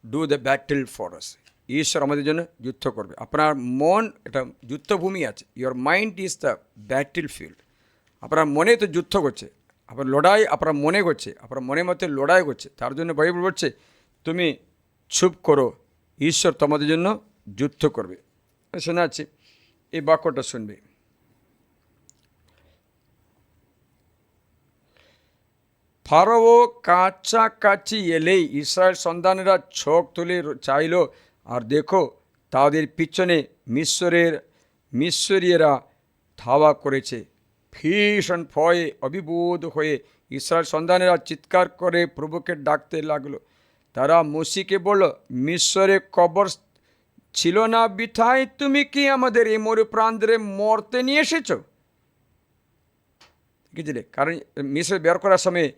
do the battle for us. ঈশ্বর আমাদের জন্য যুদ্ধ করবে। আপনার মন এটা যুদ্ধভূমি আছে। Your mind is the battle field. আপনার মনে তো যুদ্ধ করছে, আপনার লড়াই আপনার মনে করছে, আপনার মনের মধ্যে লড়াই করছে। তার জন্য বাইবেল বলছে তুমি চুপ করো, ঈশ্বর তোমাদের জন্য যুদ্ধ করবে। শোনাচ্ছি, এই বাক্যটা শুনবে। ফারাও কাছাকাছি এলেই ইসরায়েল সন্তানেরা চোখ তুলে চাইল, আর দেখো তাদের পিছনে মিশরীয়রা ধাওয়া করেছে। ভীষণ ভয়ে অভিভূত হয়ে ইসরায়েল সন্তানেরা চিৎকার করে প্রভুকে ডাকতে লাগলো। তারা মুসিকে বলল, মিশরে কবর ছিল না বিঠায় তুমি কি আমাদের এই মরুপ্রান্তরে মরতে নিয়ে এসেছো? বুঝলে, কারণ মিশরে বের করার সময়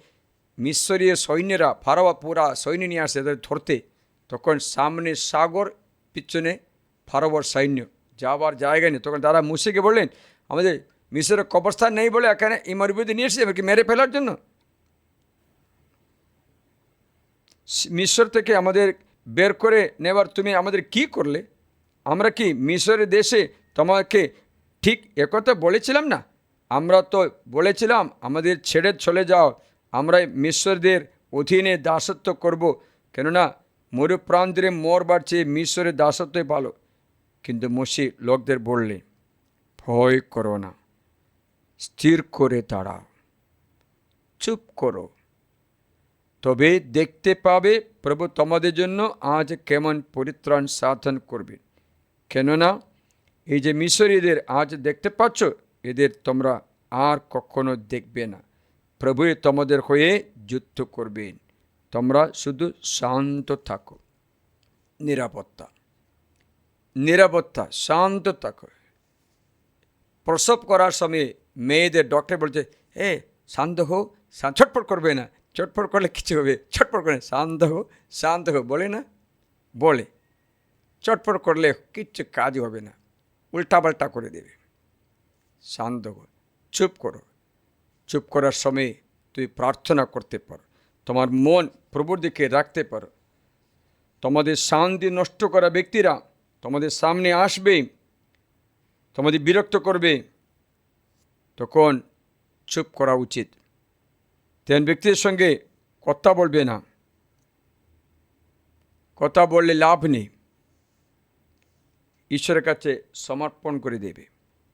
মিশরীয় সৈন্যরা, ফারাও পুরা সৈন্য নিয়ে আসে তাদের ধরতে। তখন সামনে সাগর, পিছনে ফারাওর সৈন্য, যাওয়ার জায়গা নেই। তখন তারা মুসিকে বললেন, আমাদের মিশরের কবরস্থান নেই বলে এখানে এই মরুভূমিতে নিয়ে এসেছে কি মেরে ফেলার জন্য? মিশর থেকে আমাদের বের করে নেবার তুমি আমাদের কি করলে? আমরা কি মিশরের দেশে তোমাকে ঠিক একথা বলেছিলাম না? আমরা তো বলেছিলাম আমাদের ছেড়ে চলে যাও, আমরা মিশরদের অধীনে দাসত্ব করব, কেননা মরুপ্রান্তরে মরবার চেয়ে মিশরের দাসত্বই ভালো। কিন্তু মোশে লোকদের বললে, ভয় করো না, স্থির করে দাঁড়াও, চুপ করো, তবে দেখতে পাবে প্রভু তোমাদের জন্য আজ কেমন পরিত্রাণ সাধন করবে। কেননা এই যে মিশরীয়দের আজ দেখতে পাচ্ছ, এদের তোমরা আর কখনো দেখবে না। প্রভুই তোমাদের হয়ে যুদ্ধ করবেন, তোমরা শুধু শান্ত থাকো। নিরাপত্তা, নিরাপত্তা, শান্ত থাকো। প্রসব করার সময় মেয়েদের ডক্টর বলছে, শান্ত হো, ছটফট করবে না, চটফট করলে কিছু হবে, ছটফট করে শান্ত হো, শান্ত হো বলে না, বলে চটফট করলে কিচ্ছু কাজ হবে না, উল্টাপাল্টা করে দেবে। শান্ত হো, চুপ করো। চুপ করার সময় তুই প্রার্থনা করতে পারো, তোমার মন প্রভুর দিকে রাখতে পারো। তোমাদের শান্তি নষ্ট করা ব্যক্তিরা তোমাদের সামনে আসবে, তোমাদের বিরক্ত করবে, তখন চুপ করা উচিত। তেন ব্যক্তির সঙ্গে কথা বলবে না, কথা বললে লাভ নেই, ঈশ্বরের কাছে সমর্পণ করে দেবে।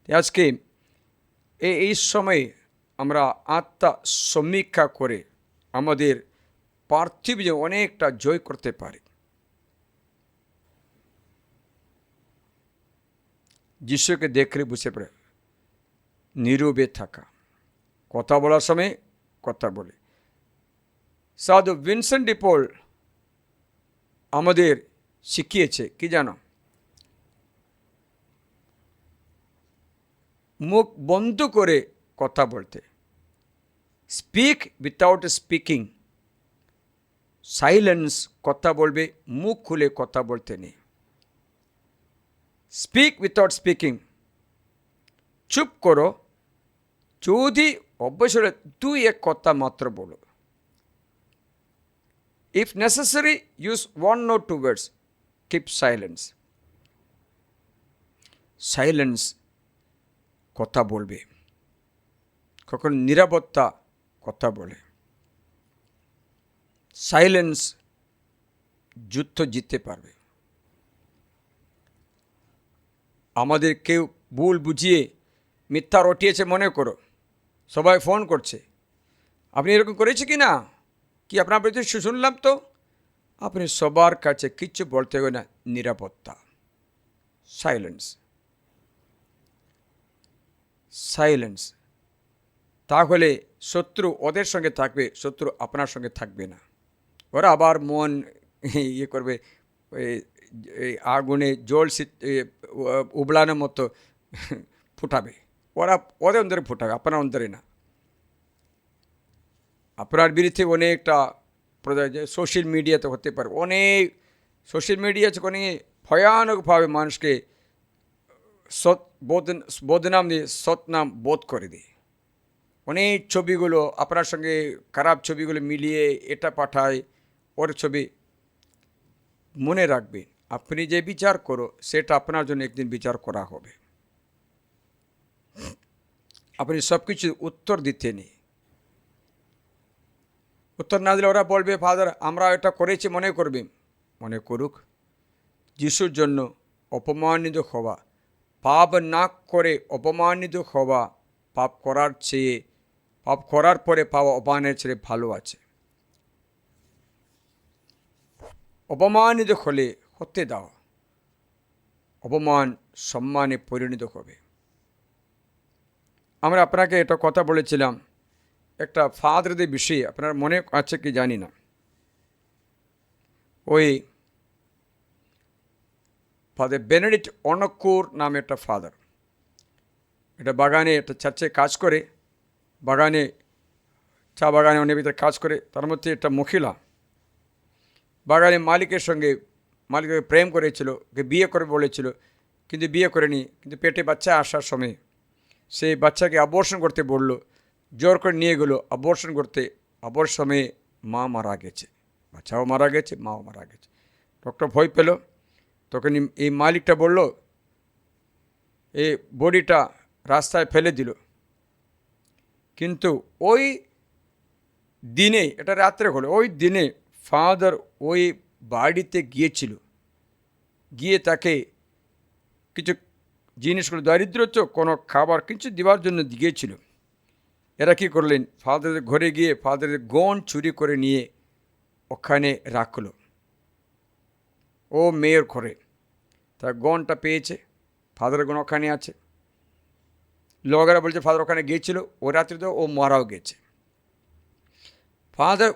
আজকে এই সময়ে আমরা আত্মা সমীক্ষা করে আমাদের পার্থিব যে অনেকটা জয় করতে পারি। যিশুকে দেখলে বুঝে পড়ে, নীরবে থাকা, কথা বলার সময় কথা বলে। সাধু ভিনসেন্ট ডি পল আমাদের শিখিয়েছে কি জানো? মুখ বন্ধ করে কথা বলতে, স্পিক উইথাউট স্পিকিং। সাইলেন্স, কথা বলবে, মুখ খুলে কথা বলতে নেই। স্পিক উইথাউট স্পিকিং, চুপ করো, যদি অবশ্যই দুই এক কথা মাত্র বলো। If necessary use 1 or 2 words, keep silence. Silence, কথা বলবে, কখন নিরাপত্তা কথা বলে। সাইলেন্স যুদ্ধ জিততে পারবে। আমাদের কেউ ভুল বুঝিয়ে মিথ্যা রটিয়েছে মনে করো, সবাই ফোন করছে, আপনি এরকম করেছে কি না, কি আপনার প্রতি শুনলাম তো, আপনি সবার কাছে কিচ্ছু বলতে হবে না, নিরাপত্তা, সাইলেন্স, সাইলেন্স। তাহলে শত্রু ওদের সঙ্গে থাকবে, শত্রু আপনার সঙ্গে থাকবে না। ওরা আবার মন ইয়ে করবে, এই আগুনে জল উবলানোর মতো ফুটাবে, ওরা ওদের অন্তরে ফুটাবে, আপনার অন্তরে না। আপনার বিরুদ্ধে অনেকটা সোশ্যাল মিডিয়াতে হতে পারে, অনেক সোশ্যাল মিডিয়াতে অনেক ভয়ানকভাবে মানুষকে বদনাম দিয়ে সৎনাম বোধ করে দেয়। অনেক ছবিগুলো আপনার সঙ্গে খারাপ ছবিগুলো মিলিয়ে এটা পাঠায়, ওর ছবি। মনে রাখবেন, আপনি যে বিচার করো সেটা আপনার জন্য একদিন বিচার করা হবে। আপনি সব কিছু উত্তর দিতে নেই, উত্তর না দিলে ওরা বলবে ফাদার আমরা এটা করেছি, মনে করবে, মনে করুক। যিশুর জন্য অপমানিত হওয়া, পাপ না করে অপমানিত হওয়া পাপ করার চেয়ে, পাপ করার পরে পাওয়া অপমানের চেয়ে ভালো আছে। অপমানিত হলে হতে দাও, অপমান সম্মানে পরিণত হবে। আমরা আপনাকে একটা কথা বলেছিলাম একটা ফাদারদের বিষয়ে, আপনার মনে আছে কি জানি না। ওই ফাদার বেনেডিক্ট অনকুর নামে একটা ফাদার, এটা বাগানে একটা চার্চে কাজ করে, বাগানে চা বাগানে অনেক ভিতরে কাজ করে। তার মধ্যে একটা মহিলা বাগানের মালিকের সঙ্গে প্রেম করেছিল, ওকে বিয়ে করে বলেছিল, কিন্তু বিয়ে করেনি। কিন্তু পেটে বাচ্চা আসার সময় সেই বাচ্চাকে অ্যাবর্শন করতে বললো, জোর করে নিয়ে গেলো অ্যাবর্শন করতে। অ্যাবর্শন সময়ে মা মারা গেছে, বাচ্চাও মারা গেছে, মাও মারা গেছে। ডক্টর ভয় পেল, তখন এই মালিকটা বলল এই বডিটা রাস্তায় ফেলে দিল। কিন্তু ওই দিনে, এটা রাত্রে হলো, ওই দিনে ফাদার ওই বাড়িতে গিয়েছিল, গিয়ে তাকে কিছু জিনিসগুলো, দারিদ্র তো কোনো খাবার কিছু দেওয়ার জন্য গিয়েছিল। এরা কী করলেন, ফাদারের ঘরে গিয়ে ফাদারের গন চুরি করে নিয়ে ওখানে রাখলো, ও মেয়ের ঘরে। তার গনটা পেয়েছে, ফাদারের গন ওখানে আছে। লোকেরা বলছে ফাদার ওখানে গিয়েছিল, ও রাত্রে তো ও মারাও গেছে। ফাদার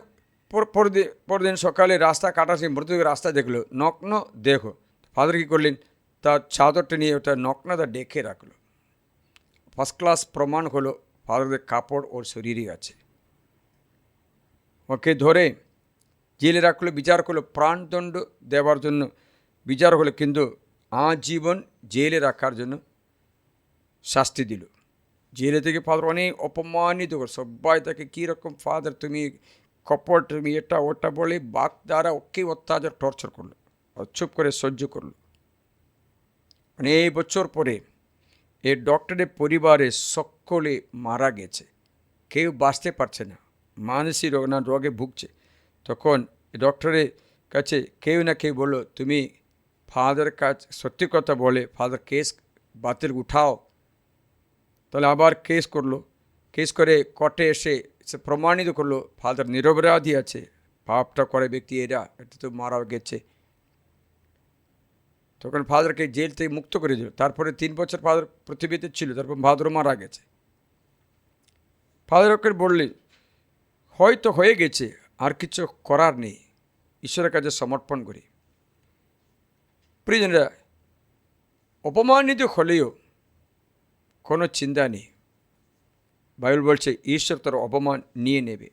পরদিন সকালে রাস্তা কাটাছে, মৃত্যু রাস্তা দেখলো, নগ্ন দেখো। ফাদার কী করলেন, তার চাদরটা নিয়ে ওটা নগ্নতা ডেকে রাখলো। ফার্স্ট ক্লাস প্রমাণ হলো ফাদারের কাপড় ওর শরীরই আছে। ওকে ধরে জেলে রাখলো, বিচার করলো, প্রাণদণ্ড দেওয়ার জন্য বিচার হলো, কিন্তু আজীবন জেলে রাখার জন্য শাস্তি দিল। জেলে থেকে ফাদার অনেক অপমানিত করে, সবাই তাকে কীরকম ফাদার তুমি কপট, তুমি এটা ওটা বলে বাক দ্বারা ওকে অত্যাচার টর্চার করলো, চুপ করে সহ্য করলো। অনেক বছর পরে এই ডক্টরের পরিবারে সকলে মারা গেছে, কেউ বাঁচতে পারছে না, মানসিক রোগে ভুগছে। তখন ডক্টরের কাছে কেউ না কেউ বললো তুমি ফাদার কাছে সত্যি কথা বলে ফাদার কেস বাতিল উঠাও। তাহলে আবার কেস করলো, কেস করে কোর্টে এসে সে প্রমাণিত করলো ফাদার নিরপরাধী আছে, পাপটা করে ব্যক্তি এরা, এটা তো মারা গেছে। তখন ফাদারকে জেল থেকে মুক্ত করে দিল। তারপরে 3 বছর ফাদার পৃথিবীতে ছিল, তারপর ফাদারও মারা গেছে। ফাদারকে বললে হয়তো হয়ে গেছে, আর কিছু করার নেই, ঈশ্বরের কাছে সমর্পণ করি। প্রিয়জনেরা, অপমানিত হলেও কোনো চিন্তা নেই, বাইবেল বলছে ঈশ্বর তার অপমান নিয়ে নেবে।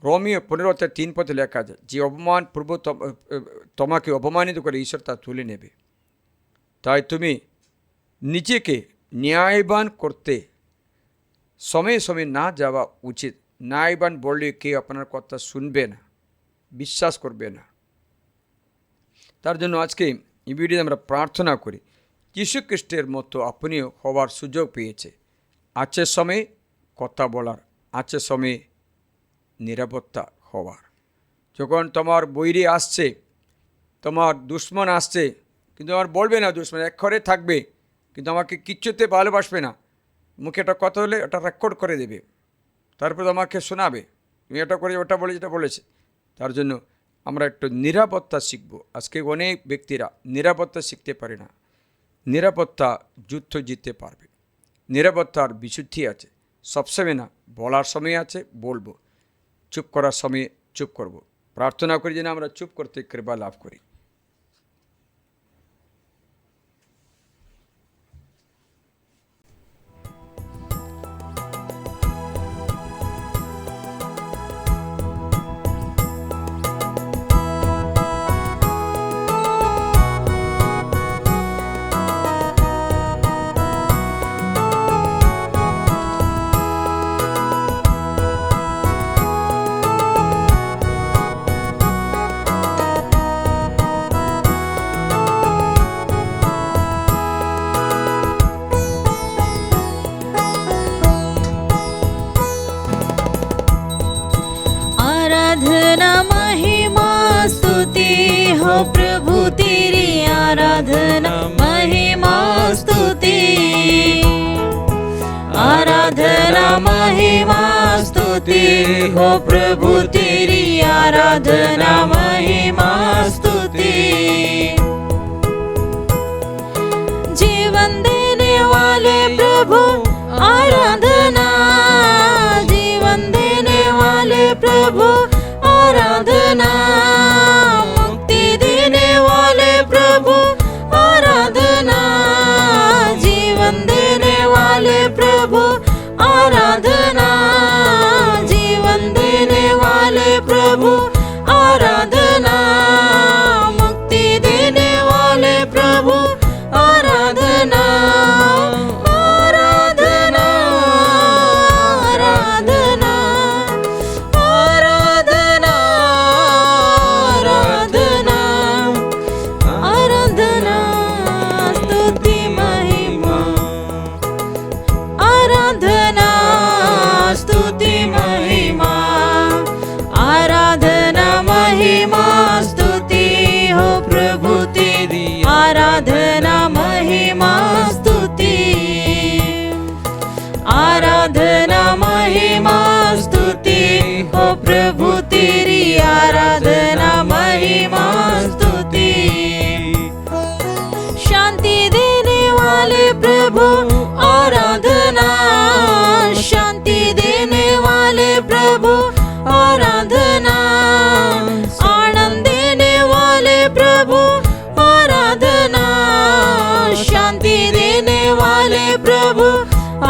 রোমিও 15:3 লেখা আছে, যে অপমান পূর্ব তোমাকে অপমানিত করে ঈশ্বর তা তুলে নেবে। তাই তুমি নিজেকে ন্যায়বান করতে সময়ে সময়ে না যাওয়া উচিত। ন্যায়বান বললে কেউ আপনার কথা শুনবে না, বিশ্বাস করবে না। তার জন্য আজকে এই ভিডিওতে আমরা প্রার্থনা করি, যীশু খ্রিস্টের মতো আপনিও হওয়ার সুযোগ পেয়েছে। আছে সময়ে কথা বলার, আছে সময়ে নিরাপত্তা হওয়ার। যখন তোমার বৈরী আসছে, তোমার দুশ্মন আসছে, কিন্তু আমার বলবে না দুশ্মন, এক ঘরে থাকবে, কিন্তু আমাকে কিচ্ছুতে ভালোবাসবে না। মুখে একটা কথা হলে ওটা রেকর্ড করে দেবে, তারপর আমাকে শোনাবে, তুমি এটা করে ওটা বলে যেটা বলেছে। তার জন্য আমরা একটু নিরাপত্তা শিখব। আজকে অনেক ব্যক্তিরা নিরাপত্তা শিখতে পারে না। নিরাপত্তা যুদ্ধ জিততে পারবে। নিরাপত্তার বিশুদ্ধি আছে, সবসময় না, বলার সময় আছে বলবো, চুপ করার সময় চুপ করব। প্রার্থনা করি যেন আমরা চুপ করতে কৃপা লাভ করি। आराधना महिमा स्तुति हो प्रभु तेरी, आराधना महिमा स्तुति, आराधना महिमा स्तुति हो प्रभु तेरी, आराधना महिमा स्तुति। जीवन देने वाले प्रभु आराधना, जीवन देने वाले प्रभु आराधना, मुक्ति देने वाले प्रभु आराधना, जीवन देने वाले प्रभु आराधना, जीवन देने वाले प्रभु आराधना, मुक्ति देने वाले प्रभु आराधना, आराधना, आराधना, आराधना, आराधना, आराधना, स्तुति महिमा, आराधना, स्तुति महिमा, आराधना महिमा स्तुति हो प्रभु तेरी, आराधना महिमा स्तुति, आराधना महिमा स्तुति हो प्रभु तेरी, आराधना महिमा स्तुति। शांति देने वाले प्रभु आराधना, शांति देने वाले प्रभु आराधना, आनंद देने वाले प्रभु आराधना, शांति देने वाले प्रभु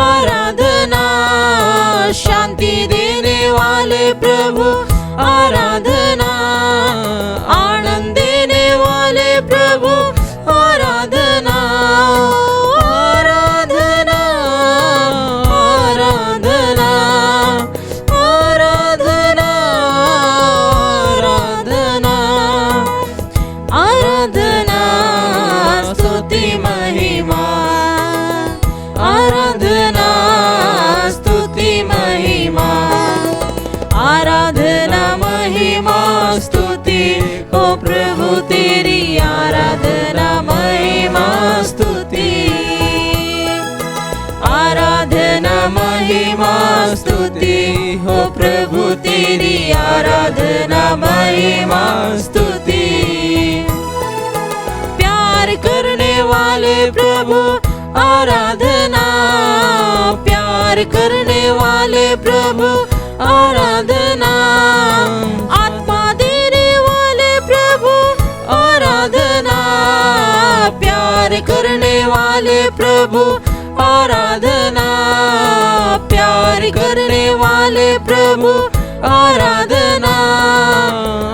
आराधना, शांति देने वाले प्रभु आराधना, आनंद देने वाले प्रभु आराधना, आराधना, आराधना, आराधना, आराधना, आराधना, स्तुति महिमा, आराधना, स्तुति महिमा, आराधना महिमा स्तुति हो प्रभु तेरी, आराधना महिमा स्तुति, आराधना महिमा स्तुति हो प्रभु तेरी, आराधना महिमा स्तुति। प्यार करने वाले प्रभु आराधना, प्यार करने वाले प्रभु आराधना, आत्मा देने वाले प्रभु आराधना, प्यार करने वाले प्रभु आराधना, प्यार करने वाले प्रभु आराधना,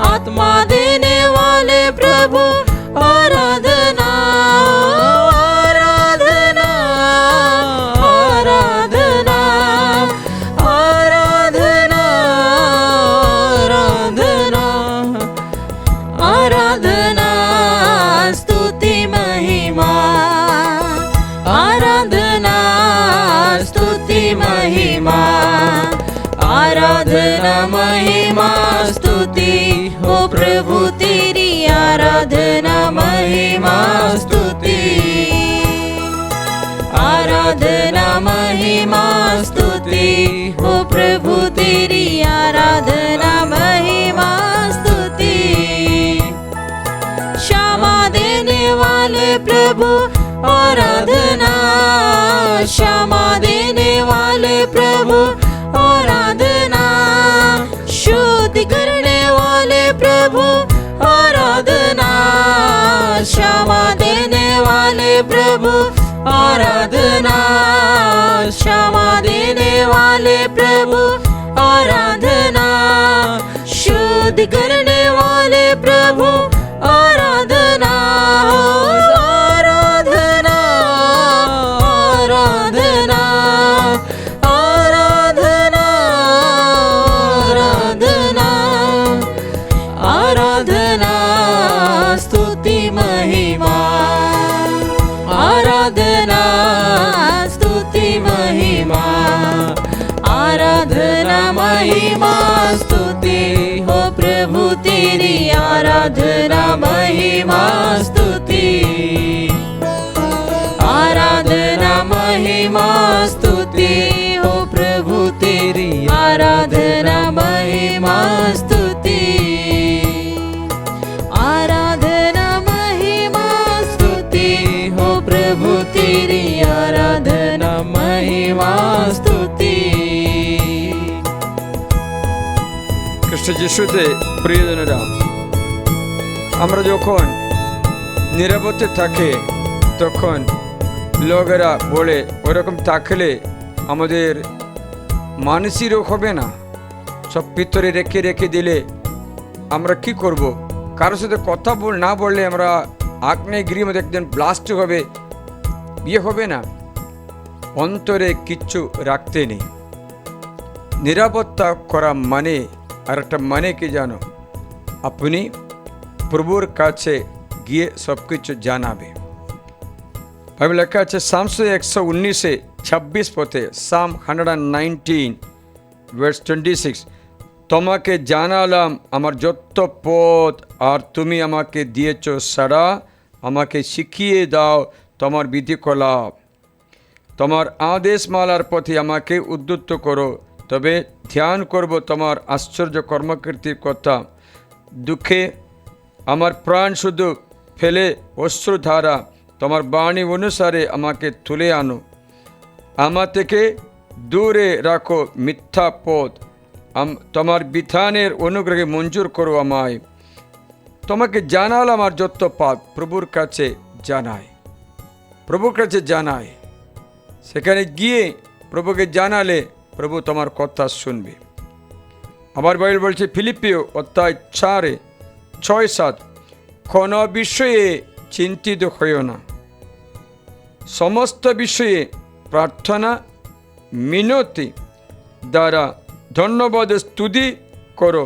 आत्मा देने वाले प्रभु आराधना, आराधना, आराधना, आराधना, आराधना, आराधना, स्तुति महिमा, आराधना, स्तुति महिमा, आराधना महिमा स्तुति हो प्रभु तेरी, आराधना महिमा स्तुति, आराधना महिमा स्तुति, हो प्रभु तेरी आराधना महिमा स्तुति। क्षमा देने वाले प्रभु आराधना, क्षमा देने वाले प्रभु आराधना, शुद्ध करने वाले प्रभु आराधना, क्षमा देने वाले प्रभु आराधना, क्षमा देने वाले प्रभु आराधना, शुद्ध करने वाले प्रभु आराधना, आराधना, आराधना, आराधना, आराधना, आराधना स्तुति महिमा, आराधना स्तुति महिमा, आराधना महिमा स्तुति, हो प्रभु तेरी आराधना महिमा स्तुति, आराधना महिमा स्तुति, हो प्रभु तेरी आराधना महिमा स्तुति, आराधना महिमा स्तुति, हो प्रभु तेरी आराधना महिमा स्तुति। খ্রিস্ট যিশুতে প্রিয়জনেরা, আমরা যখন নিরাপদে থাকে তখন লোকেরা বলে ওরকম থাকলে আমাদের মানসিক রোগ হবে না, সব ভিতরে রেখে রেখে দিলে আমরা কি করব? কারোর সাথে কথা না বললে আমরা আগ্নেয়গিরির মধ্যে একদিন ব্লাস্ট হবে, বিয়ে হবে না। অন্তরে কিচ্ছু রাখতে নেই। নিরাপত্তা করা মানে আর একটা মানে কি জানো? আপনি প্রভুর কাছে গিয়ে সব কিছু জানাবে। বাইবেল লেখা আছে সামস 119:26 পথে, সাম 119 verse 26, তোমাকে জানালাম আমার যত পথ, আর তুমি আমাকে দিয়েছ সাড়া, আমাকে শিখিয়ে দাও তোমার বিধিকলা, তোমার আদেশমালার পথে আমাকে উদ্যুক্ত করো, তবে ধ্যান করব তোমার আশ্চর্য কর্মকীর্তির কথা। দুঃখে আমার প্রাণ শুধু ফেলে অশ্রুধারা, তোমার বাণী অনুসারে আমাকে তুলে আনো, আমার থেকে দূরে রাখো মিথ্যা পথ, তোমার বিধানের অনুগ্রহে মঞ্জুর করো আমায়। তোমাকে জানালাম আমার যত পাপ, প্রভুর কাছে জানায়, প্রভুর কাছে জানায়। সেখানে গিয়ে প্রভুকে জানালে প্রভু তোমার কথা শুনবে। আবার বাইবেল বলছে ফিলিপিও 4:6-7, কোন বিষয়ে চিন্তিত হইও না, সমস্ত বিষয়ে প্রার্থনা মিনতি দ্বারা ধন্যবাদ স্তুতি করো,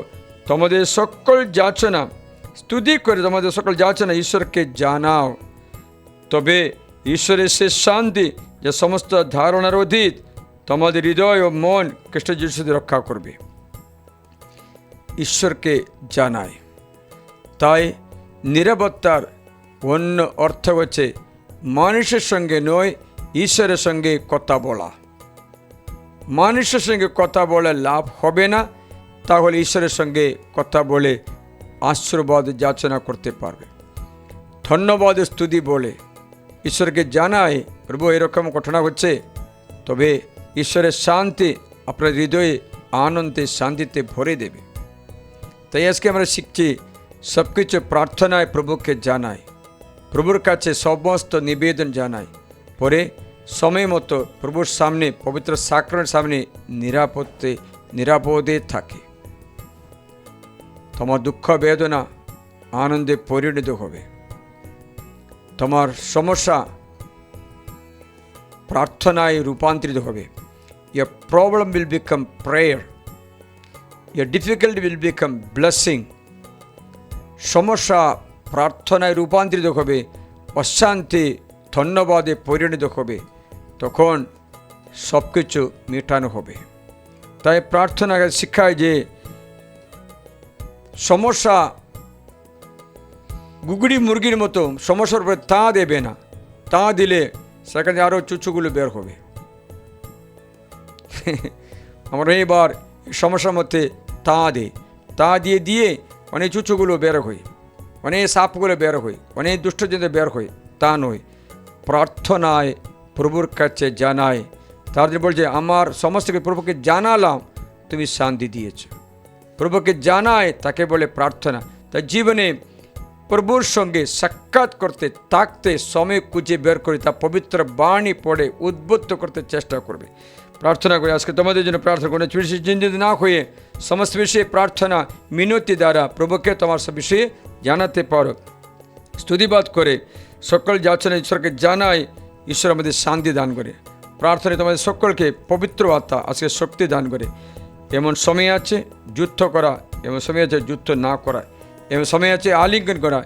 তোমাদের সকল যাচনা স্তুতি করে তোমাদের সকল যাচনা ঈশ্বরকে জানাও, তবে ঈশ্বরের সে শান্তি যে সমস্ত ধারণার অতীত তোমাদের হৃদয় ও মন খ্রিস্ট যিশুতে রক্ষা করবে। ঈশ্বরকে জানায়। তাই নিরাপত্তার অন্য অর্থ হচ্ছে মানুষের সঙ্গে নয়, ঈশ্বরের সঙ্গে কথা বলা। মানুষের সঙ্গে কথা বলে লাভ হবে না, তাহলে ঈশ্বরের সঙ্গে কথা বলে আশীর্বাদ যাচনা করতে পারবে। ধন্যবাদ স্তুতি বলে ঈশ্বরকে জানায় প্রভু এরকম ঘটনা হচ্ছে, তবে ঈশ্বরের শান্তি আপনার হৃদয়ে আনন্দে শান্তিতে ভরে দেবে। তাই আজকে আমরা শিখছি সব কিছু প্রার্থনায় প্রভুকে জানাই, প্রভুর কাছে সমস্ত নিবেদন জানাই, পরে সময় মতো প্রভুর সামনে পবিত্র সাক্রামেন্টের সামনে নিরাপদে থাকে। তোমার দুঃখ বেদনা আনন্দে পরিণত হবে। তোমার সমস্যা প্রার্থনায় রূপান্তরিত হবে। Your problem will become prayer. Your difficulty will become blessing. সমস্যা প্রার্থনায় রূপান্তরিত হবে, অশান্তি ধন্যবাদে পরিণত হবে, তখন সব কিছু মেটানো হবে। তাই প্রার্থনা শিক্ষায় যে সমস্যা গুগড়ি মুরগির মতো সমস্যার উপরে তা দেবে না। তা দিলে সেখানে আরও চুচুগুলো বের হবে। আমরা এবার সমস্যার মধ্যে তা দিই, তা দিয়ে দিয়ে অনেক চুচুগুলো বের হয়, অনেক সাপগুলো বের হয়, অনেক দুষ্টজনদের বের হয়। তা নয়, প্রার্থনায় প্রভুর কাছে জানায়। তার জন্য বলছে আমার সমস্তকে প্রভুকে জানালাম, তুমি শান্তি দিয়েছ। প্রভুকে জানায় তাকে বলে প্রার্থনা। তার জীবনে প্রভুর সঙ্গে সাক্ষাৎ করতে থাকতে সময় খুঁজে বের করে তা পবিত্র বাণী পড়ে উদ্বুদ্ধ করতে চেষ্টা করবে। প্রার্থনা করে আজকে তোমাদের জন্য প্রার্থনা করে চিন্তিত না হয়ে সমস্ত বিষয়ে প্রার্থনা মিনতি দ্বারা প্রভুকে তোমার সব বিষয়ে জানাতে পারো। স্তুতিবাদ করে সকল যাচনা ঈশ্বরকে জানায়, ঈশ্বর আমাদের শান্তি দান করে। প্রার্থনায় তোমাদের সকলকে পবিত্র আত্মা আজকে শক্তি দান করে। এমন সময় আছে যুদ্ধ করা, এমন সময় আছে যুদ্ধ না করা, এমন সময় আছে আলিঙ্গন করা,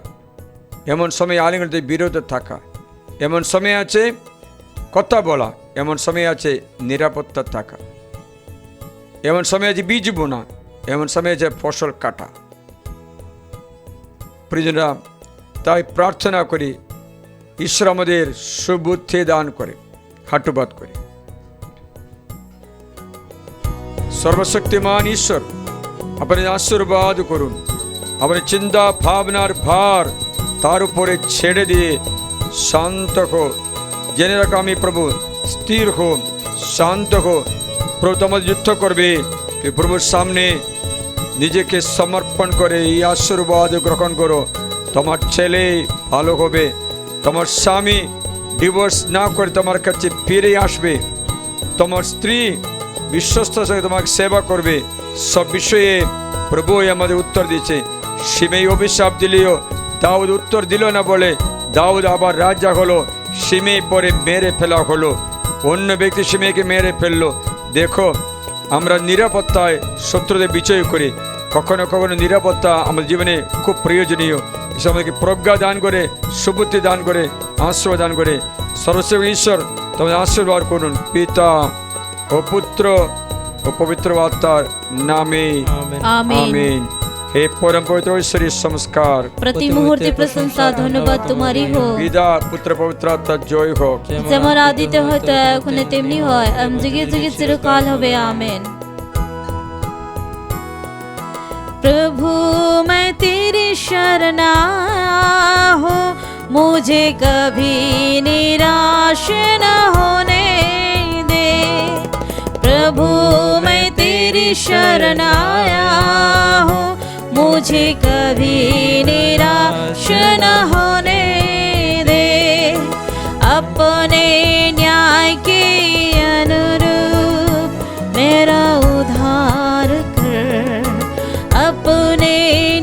এমন সময় আলিঙ্গনতে বিরত থাকা, এমন সময় আছে কথা বলা, এমন সময় আছে নিরাপত্তা থাকা, এমন সময় আছে বীজ বোনা, এমন সময় আছে ফসল কাটা। প্রিয়জনরা, তাই প্রার্থনা করি ঈশ্বর আমাদের সুবুদ্ধি দান করে। হাঁটুপাত করে সর্বশক্তিমান ঈশ্বর আপনি আশীর্বাদ করুন, আপনি চিন্তা ভাবনার ভার তার উপরে ছেড়ে দিয়ে শান্ত হো। জেনে রাখো আমি প্রভু, স্থির হো, শান্ত হো। প্রভু তোমাদের যুদ্ধ করবে, প্রভুর সামনে নিজেকে সমর্পণ করে এই আশীর্বাদ গ্রহণ করো। তোমার ছেলে ভালো হবে, তোমার স্বামী ডিভোর্স না করে তোমার কাছে ফিরে আসবে, তোমার স্ত্রী বিশ্বস্তর সঙ্গে তোমাকে সেবা করবে। সব বিষয়ে প্রভু আমাদের উত্তর দিয়েছে। সিমেই অভিশাপ দিলেও দাউদ উত্তর দিল না বলে দাউদ আবার রাজা হলো। সিমেই পরে মেরে ফেলা হলো, অন্য ব্যক্তি সিমেইকে মেরে ফেললো। দেখো, আমরা নিরাপত্তায় শত্রুদের বিজয় করি। কখনো কখনো নিরাপত্তা আমাদের জীবনে খুব প্রয়োজনীয়। ঈশ্বর আমাদেরকে প্রজ্ঞা দান করে, সুবুদ্ধি দান করে, আশীর্বাদ দান করে। সর্বশেষ ঈশ্বর তোমাদের আশীর্বাদ করুন, পিতা ও পুত্র ও পবিত্র আত্মার নামে আমিন। हे परम पवित्र ईश्वरीय संस्कार प्रति मुहूर्ते प्रशंसा धन्यवाद तुम्हारी हो। पिता पुत्र पवित्र आत्मा जय हो। যেমন আদিতে হয়তো এখন তেমনি হয়, যুগে যুগে চিরকাল হবে। আমেন। प्रभु मैं तेरी शरण आया हूँ, मुझे कभी निराश न होने दे। प्रभु मैं तेरी शरण आया हूँ, मुझे कभी निराश न होने दे। अपने न्याय के अनुरूप मेरा उद्धार कर, अपने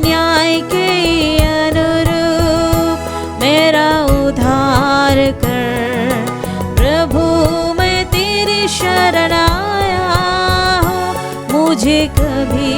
न्याय के अनुरूप मेरा उद्धार कर। प्रभु मैं तेरी शरण आया हूँ, मुझे कभी